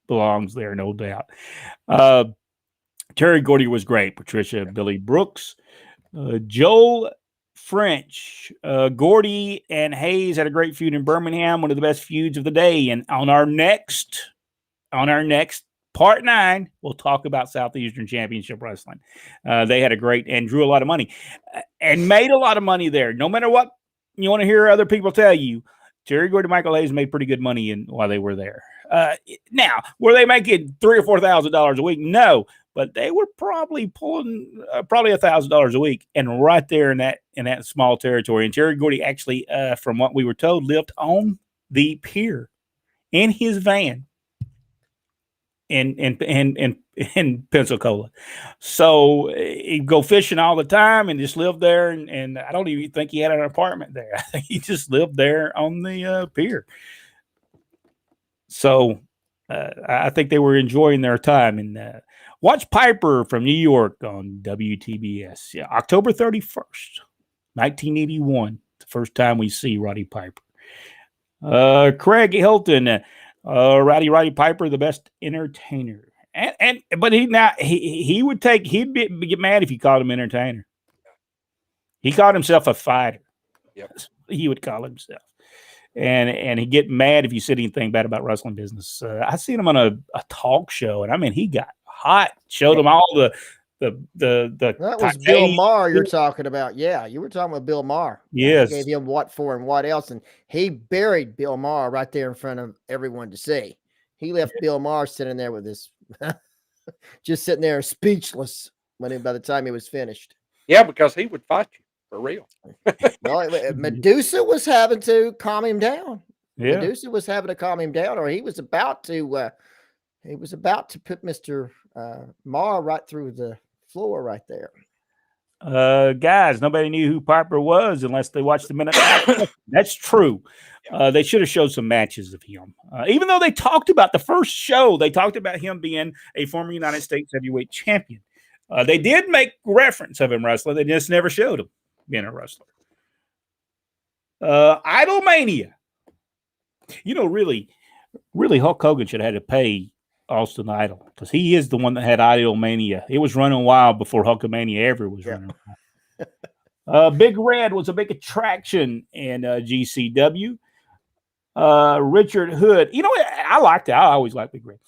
belongs there, no doubt. Terry Gordy was great. Patricia, Billy Brooks, Joel French, Gordy and Hayes had a great feud in Birmingham, one of the best feuds of the day. And on our next part 9, we'll talk about Southeastern Championship Wrestling. They had a great and drew a lot of money and made a lot of money there. No matter what you want to hear other people tell you, Terry Gordy and Michael Hayes made pretty good money while they were there. Now, were they making $3,000 or $4,000 a week? No, but they were probably pulling $1,000 a week, and right there in that small territory. And Terry Gordy actually, from what we were told, lived on the pier in his van in Pensacola. So he'd go fishing all the time and just lived there. And I don't even think he had an apartment there. I think he just lived there on the pier. So I think they were enjoying their time. And watch Piper from New York on WTBS. Yeah, October 31st, 1981. The first time we see Roddy Piper. Craig Hilton, Roddy Piper, the best entertainer. But he'd get mad if you called him entertainer. He called himself a fighter. Yep. He would call himself. And he'd get mad if you said anything bad about wrestling business. I seen him on a talk show, and I mean, he got hot. Showed him all the that was Bill Maher you're talking about. Yeah, you were talking about Bill Maher. Yes. He gave him what for and what else, and he buried Bill Maher right there in front of everyone to see. He left Bill Maher sitting there with his just sitting there speechless by the time he was finished. Yeah, because he would fight you for real. Well, Medusa was having to calm him down. Yeah. Medusa was having to calm him down, or he was about to put Mr. Maher right through the floor right there. Guys, nobody knew who Piper was unless they watched the Minute Maid. That's true. They should have showed some matches of him. Even though they talked about the first show, they talked about him being a former United States heavyweight champion. They did make reference of him wrestling. They just never showed him being a wrestler. Idolmania. Really, Hulk Hogan should have had to pay Austin Idol because he is the one that had Idolmania. It was running wild before Hulkamania ever was running wild. Big Red was a big attraction in GCW. Richard Hood. I liked it. I always liked Big Red.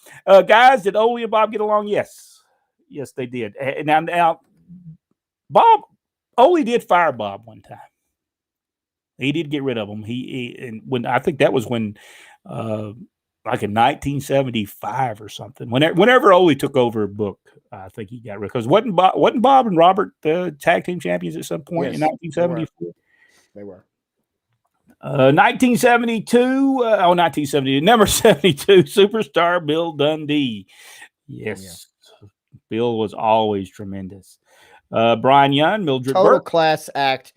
Guys, did Ole and Bob get along? Yes, they did. Now, Ole did fire Bob one time. He did get rid of him. And when I think that was when, like in 1975 or something. Whenever Ole took over a book, I think he got rid. Because wasn't Bob and Robert the tag team champions at some point in 1974? They were. 1972, number 72, superstar Bill Dundee. Yes, Bill was always tremendous. Brian Young, Mildred Total Burke. class act.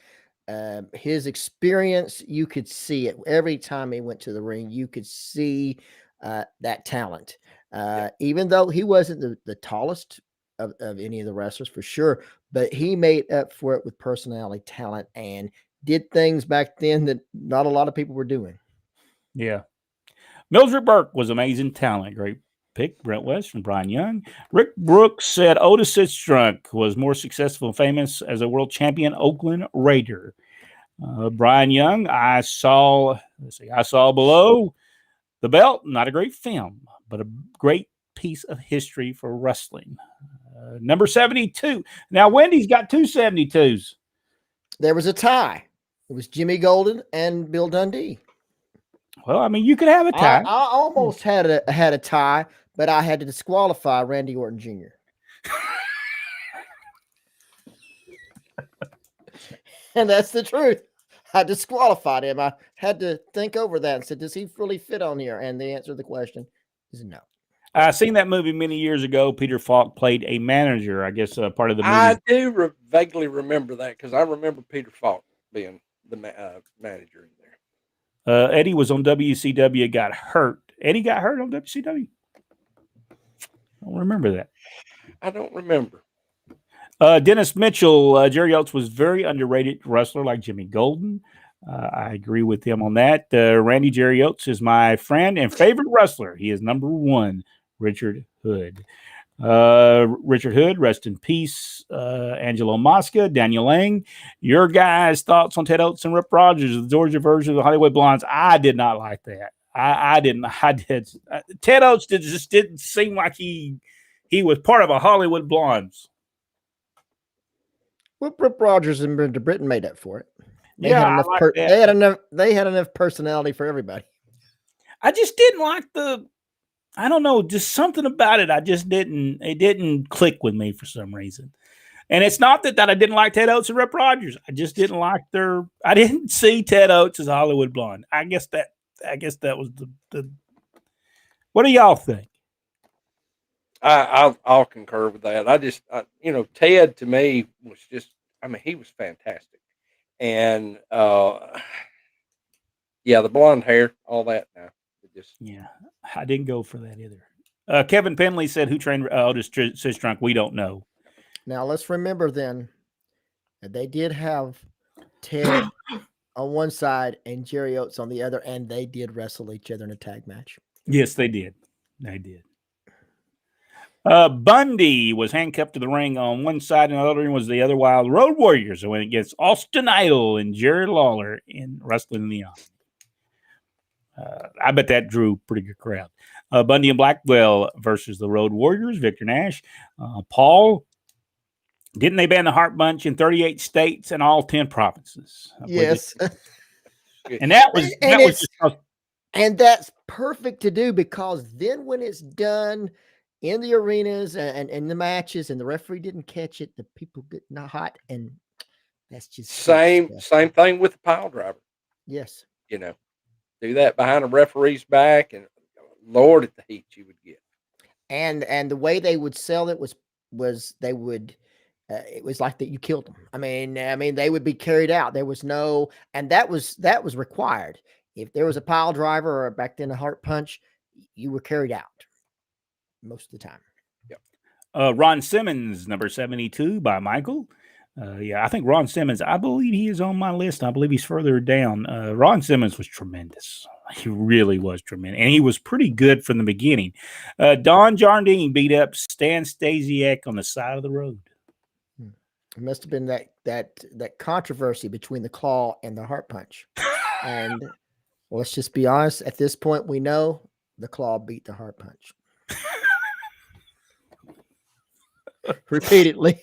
His experience, you could see it every time he went to the ring. You could see that talent. Even though he wasn't the tallest of any of the wrestlers for sure, but he made up for it with personality, talent, and did things back then that not a lot of people were doing. Yeah. Mildred Burke was amazing talent. Great pick. Brent West from Brian Young. Rick Brooks said Otis Sistrunk was more successful and famous as a world champion Oakland Raider. Brian Young, I saw Below the Belt. Not a great film, but a great piece of history for wrestling. Number 72. Now, Wendy's got two 72s. There was a tie. It was Jimmy Golden and Bill Dundee. Well, I mean, you could have a tie. I almost had a tie, but I had to disqualify Randy Orton Jr. And that's the truth. I disqualified him. I had to think over that and said, does he really fit on here? And the answer to the question is no. I seen that movie many years ago. Peter Falk played a manager, I guess, part of the movie. I do vaguely remember that because I remember Peter Falk being the manager in there. Eddie was on WCW, got hurt. Eddie got hurt on WCW? I don't remember that. I don't remember. Dennis Mitchell, Jerry Oates was very underrated wrestler like Jimmy Golden. I agree with him on that. Randy Jerry Oates is my friend and favorite wrestler. He is number one, Richard Hood. Richard Hood, rest in peace. Angelo Mosca, Daniel Lang. Your guys' thoughts on Ted Oates and Rip Rogers, the Georgia version of the Hollywood Blondes? I did not like that. I didn't. I did. Ted Oates just didn't seem like he was part of a Hollywood Blondes. Well, Rip Rogers and Brenda Britton made up for it. They had enough personality for everybody. I just didn't like I don't know, just something about it. It didn't click with me for some reason. And it's not that I didn't like Ted Oates and Rip Rogers. I just didn't like I didn't see Ted Oates as a Hollywood Blonde. I guess that was the what do y'all think? I'll concur with that. Ted to me was just, he was fantastic. And, the blonde hair, all that. I didn't go for that either. Kevin Penley said, who trained Otis Sistrunk? We don't know. Now, let's remember then that they did have Ted on one side and Jerry Oates on the other, and they did wrestle each other in a tag match. Yes, they did. They did. Bundy was handcuffed to the ring on one side, and the other ring was the other Wild Road Warriors. So went against Austin Idol and Jerry Lawler in Wrestling in the Army. I bet that drew a pretty good crowd. Bundy and Blackwell versus the Road Warriors, Victor Nash. Paul, didn't they ban the Heart Bunch in 38 states and all 10 provinces? Yes. And that's perfect to do, because then when it's done in the arenas and in the matches and the referee didn't catch it, the people get not hot, and that's just same thing with the pile driver. Yes. Do that behind a referee's back, and Lord, at the heat you would get. And the way they would sell it was they would it was like that you killed them. I mean, they would be carried out. There was no, and that was required. If there was a pile driver or back then a heart punch, you were carried out most of the time. Ron Simmons, number 72 by Michael. Yeah, I think Ron Simmons, I believe he is on my list. I believe he's further down. Ron Simmons was tremendous. He really was tremendous. And he was pretty good from the beginning. Don Jardine beat up Stan Stasiak on the side of the road. It must have been that controversy between the claw and the heart punch. And let's just be honest, at this point, we know the claw beat the heart punch. Repeatedly.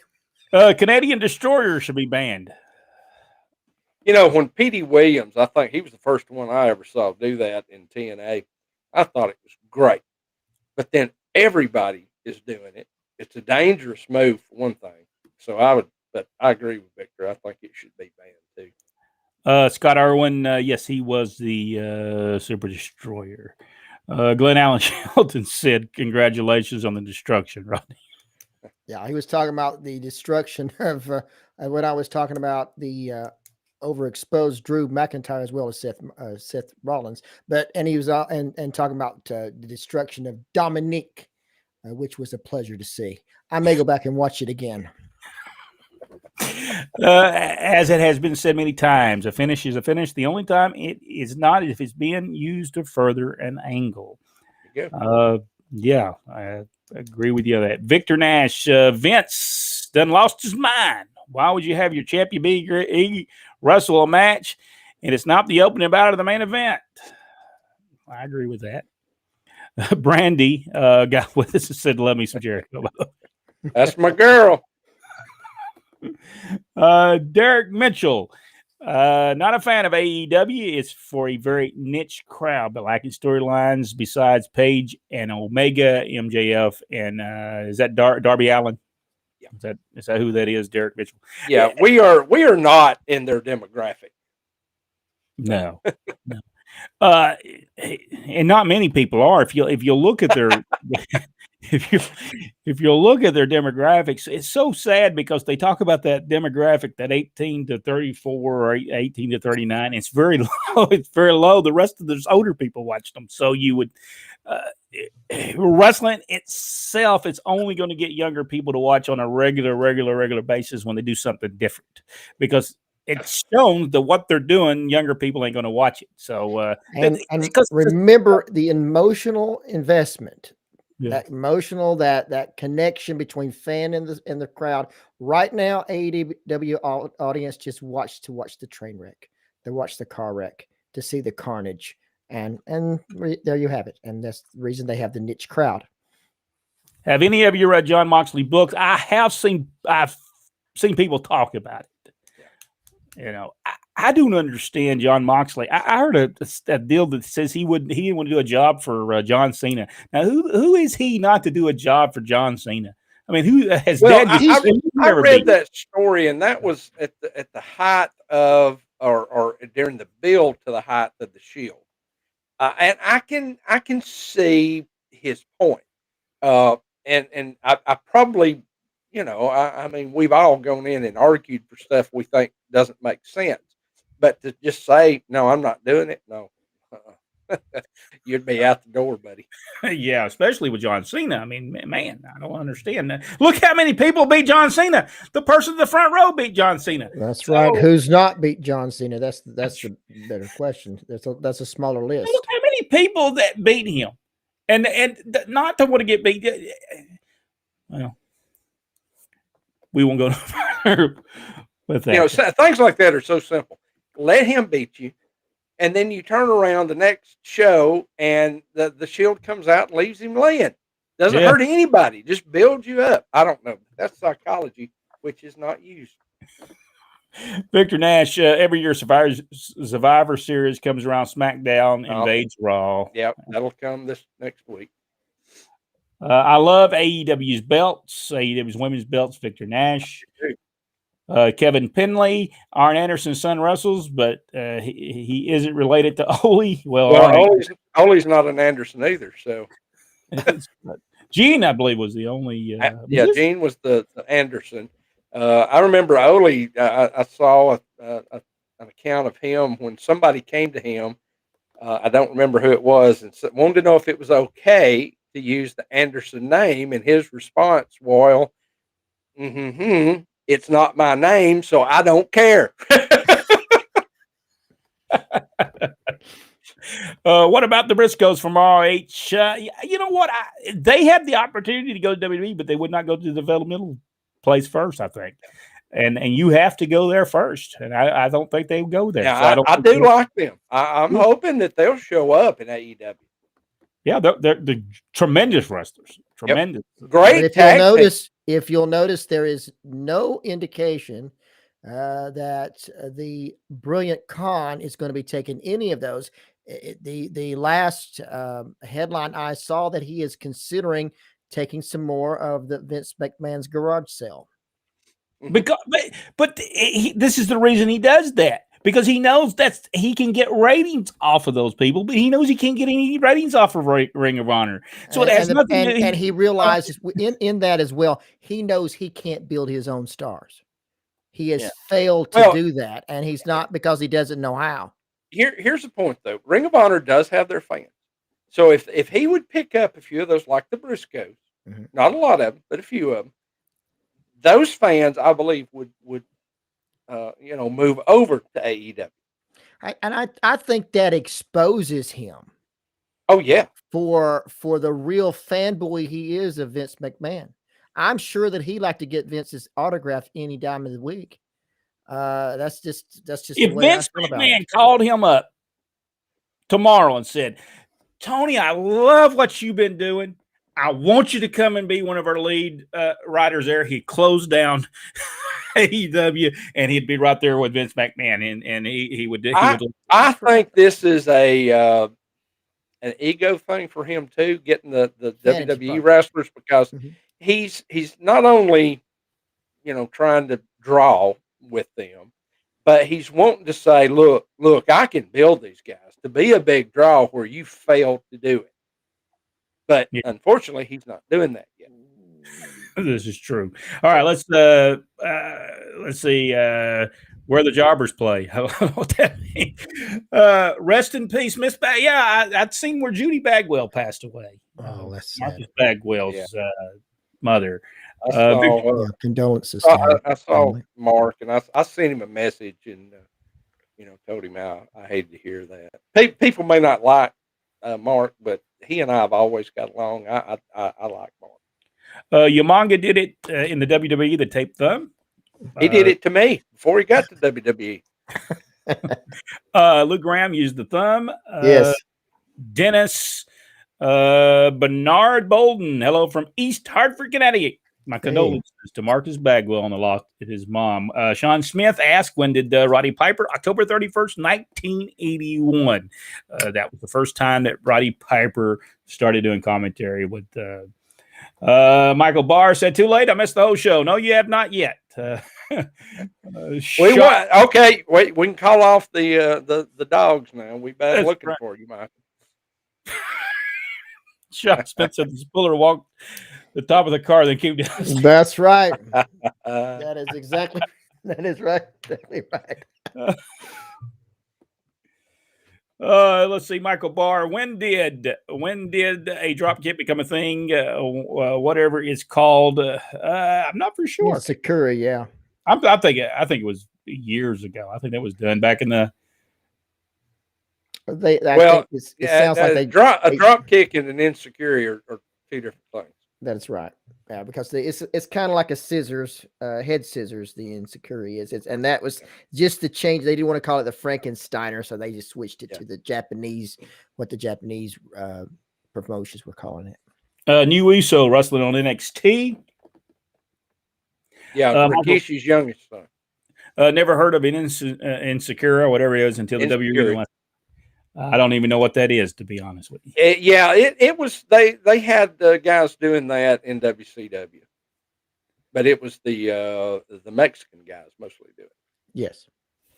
Canadian Destroyer should be banned. You know, when Petey Williams, I think he was the first one I ever saw do that in TNA. I thought it was great. But then everybody is doing it. It's a dangerous move for one thing. So but I agree with Victor. I think it should be banned too. Scott Irwin, yes, he was the Super Destroyer. Glenn Allen Shelton said, "Congratulations on the destruction, Rodney." Yeah, he was talking about the destruction of when I was talking about the overexposed Drew McIntyre as well as Seth Rollins, and he was and talking about the destruction of Dominique, which was a pleasure to see. I may go back and watch it again. As it has been said many times, a finish is a finish. The only time it is not if it's being used to further an angle. Yeah, I agree with you on that. Victor Nash, Vince done lost his mind. Why would you have your champion be wrestle a match and it's not the opening bout of the main event? I agree with that. Brandy got with us and said, "Love me some Jericho." That's my girl. Derek Mitchell, not a fan of AEW. It's for a very niche crowd, but lacking storylines besides Paige and Omega, MJF, and is that Darby Allin? Yeah, is that who that is? Derek Mitchell. Yeah, we are not in their demographic. No, no. And not many people are. If you look at their if you look at their demographics, it's so sad because they talk about that demographic, that 18 to 34 or 18 to 39. It's very low. It's very low. The rest of those older people watch them. So you would wrestling itself, it's only going to get younger people to watch on a regular basis when they do something different, because it's shown that what they're doing, younger people ain't going to watch it. So, and remember the emotional investment, that emotional, that connection between fan and the crowd. Right now, AEW audience just watch the train wreck. They watch the car wreck to see the carnage, and there you have it. And that's the reason they have the niche crowd. Have any of you read John Moxley books? I've seen people talk about it. You know, I don't understand John Moxley. I heard a deal that says he didn't want to do a job for John Cena. Now, who is he not to do a job for John Cena? I mean, who has? Well, I read that story, and that was at the height of or during the build to the height of the Shield, and I can see his point, and I probably. You know, I mean, we've all gone in and argued for stuff we think doesn't make sense. But to just say, no, I'm not doing it, no. You'd be out the door, buddy. Yeah, especially with John Cena. I mean, man, I don't understand that. Look how many people beat John Cena. The person in the front row beat John Cena. That's right. Who's not beat John Cena? That's the better question. That's a smaller list. Look how many people that beat him. And not to want to get beat. Well, we won't go further with that. You know, things like that are so simple. Let him beat you, and then you turn around the next show, and the Shield comes out and leaves him laying. Doesn't hurt anybody. Just builds you up. I don't know. That's psychology, which is not used. Victor Nash, every year Survivor Series comes around, SmackDown invades Raw. Yep, that'll come this next week. I love AEW's belts, AEW's women's belts, Victor Nash. Kevin Penley, Arn Anderson's son wrestles, but he isn't related to Ole. Ole's not an Anderson either. So Gene, I believe, was the only. Gene was the Anderson. I remember Ole. I saw an account of him when somebody came to him. I don't remember who it was, and wanted to know if it was okay to use the Anderson name. And his response, "Well, it's not my name, so I don't care." What about the Briscoes from RH? You know what? They had the opportunity to go to WWE, but they would not go to the developmental place first, I think. And you have to go there first. And I don't think they would go there. Yeah, So I do like them. I'm hoping that they'll show up in AEW. Yeah, they're tremendous wrestlers. Tremendous. But Great if you'll tag team. notice, there is no indication that the Brilliant Khan is going to be taking any of those. The last headline I saw that he is considering taking some more of the Vince McMahon's garage sale. Because, but this is the reason he does that. Because he knows he can get ratings off of those people, but he knows he can't get any ratings off of Ring of Honor. So it has nothing to do. And he realizes in that as well, he knows he can't build his own stars. He has failed to do that, and he's not because he doesn't know how. Here's the point, though. Ring of Honor does have their fans. So if he would pick up a few of those, like the Briscoes, not a lot of them, but a few of them, those fans, I believe, would move over to AEW. I think that exposes him. Oh yeah, for the real fanboy he is of Vince McMahon. I'm sure that he'd like to get Vince's autograph any time of the week. That's just if Vince McMahon called him up tomorrow and said, "Tony, I love what you've been doing. I want you to come and be one of our lead writers there." He closed down AEW, and he'd be right there with Vince McMahon, and he would. I think this is an ego thing for him too, getting the WWE wrestlers, because he's not only trying to draw with them, but he's wanting to say, look, I can build these guys to be a big draw where you failed to do it. But unfortunately, he's not doing that yet. This is true. All right, let's see where the jobbers play. What that means. Rest in peace, Miss Bag. Yeah, I'd seen where Judy Bagwell passed away. Oh, that's Marcus Bagwell's mother. Condolences. I saw Mark, and I sent him a message, and told him I hated to hear that. People may not like Mark, but he and I have always got along. I like Mark. Umaga did it in the WWE, the tape thumb. He did it to me before he got to WWE. Luke Graham used the thumb. Yes. Dennis Bernard Bolden. Hello from East Hartford, Connecticut. My condolences to Marcus Bagwell on the loss of his mom. Sean Smith asked, when did Roddy Piper? October 31st, 1981. That was the first time that Roddy Piper started doing commentary with Michael Barr said, too late. I missed the whole show. No, you have not yet. Okay, wait. We can call off the dogs now. We've been looking for you, Michael. Sean Spencer, the Spiller walked the top of the car, then came down. That's right. That is exactly right. Exactly right. Let's see, Michael Barr. When did a drop kick become a thing? Whatever it's called. I'm not for sure. Sakura, yeah. I think it was years ago. I think that was done back in the. It sounds like a drop kick and an insecurity are two different things. That's right. Yeah, because it's kind of like a scissors, head scissors. The insecurity is, and that was just the change. They didn't want to call it the Frankensteiner, so they just switched it to the Japanese, what the Japanese promotions were calling it. New Uso wrestling on NXT. Yeah, Rikishi's youngest son. Never heard of an Insecure or whatever it is until the WWE. I don't even know what that is, to be honest with you. It was they had guys doing that in WCW, but it was the Mexican guys mostly do it. Yes.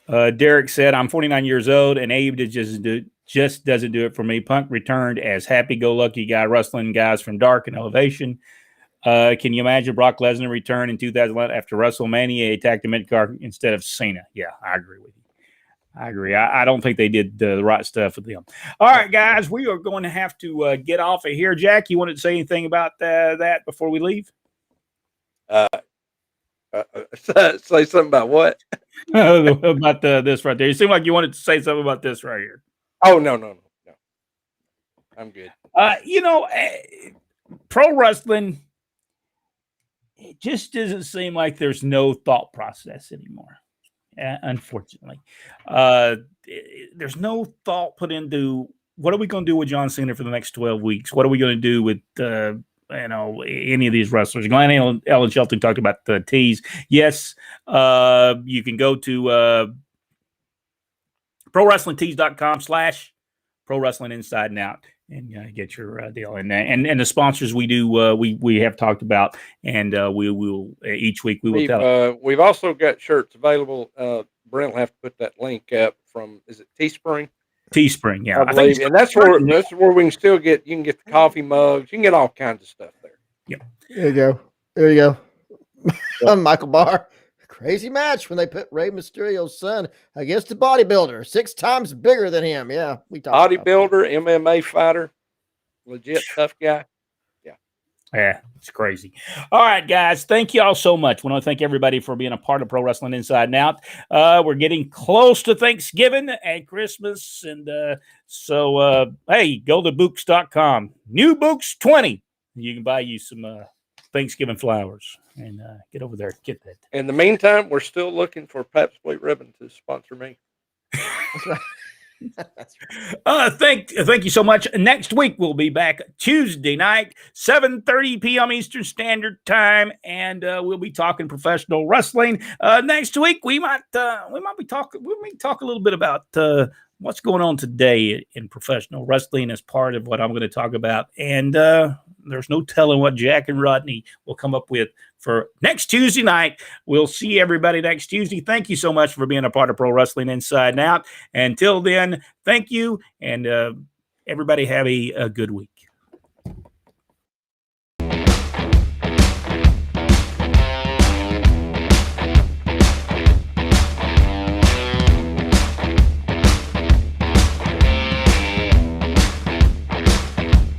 Derek said, "I'm 49 years old, and Abe just doesn't do it for me. Punk returned as happy-go-lucky guy wrestling guys from Dark and Elevation. Can you imagine Brock Lesnar return in 2011 after WrestleMania? He attacked the mid-card instead of Cena. Yeah, I agree with you. I agree. I don't think they did the right stuff with them. All right, guys, we are going to have to get off of here. Jack, you wanted to say anything about that before we leave? Say something about what? About this right there. You seem like you wanted to say something about this right here. Oh, no. I'm good. Pro wrestling, it just doesn't seem like there's no thought process anymore. Unfortunately, there's no thought put into what are we going to do with John Cena for the next 12 weeks? What are we going to do with any of these wrestlers? Glenn Ellen Shelton talked about the tease. Yes, you can go to ProWrestlingTees.com/Pro Wrestling Inside and Out and get your deal. And the sponsors we do we have talked about, and we will each week we will tell. We've also got shirts available. Brent will have to put that link up from, is it Teespring? Teespring, yeah. I believe, and that's where we can still get. You can get the coffee mugs. You can get all kinds of stuff there. Yep. There you go. Michael Barr. Crazy match when they put Rey Mysterio's son against a bodybuilder 6 times bigger than him. Yeah, we talked bodybuilder, MMA fighter, legit tough guy. Yeah, it's crazy. All right, guys. Thank you all so much. We want to thank everybody for being a part of Pro Wrestling Inside and Out. We're getting close to Thanksgiving and Christmas. And so, hey, go to Books.com. New Books 20. You can buy you some Thanksgiving flowers and get over there and get that. In the meantime, we're still looking for Pabst Blue Ribbon to sponsor me. That's right. That's right. Thank you so much. Next week we'll be back Tuesday night, 7:30 p.m. Eastern Standard Time, and we'll be talking professional wrestling. Next week we might talk a little bit about what's going on today in professional wrestling as part of what I'm going to talk about. And there's no telling what Jack and Rodney will come up with for next Tuesday night. We'll see everybody next Tuesday. Thank you so much for being a part of Pro Wrestling Inside and Out. Until then, thank you, and everybody have a good week.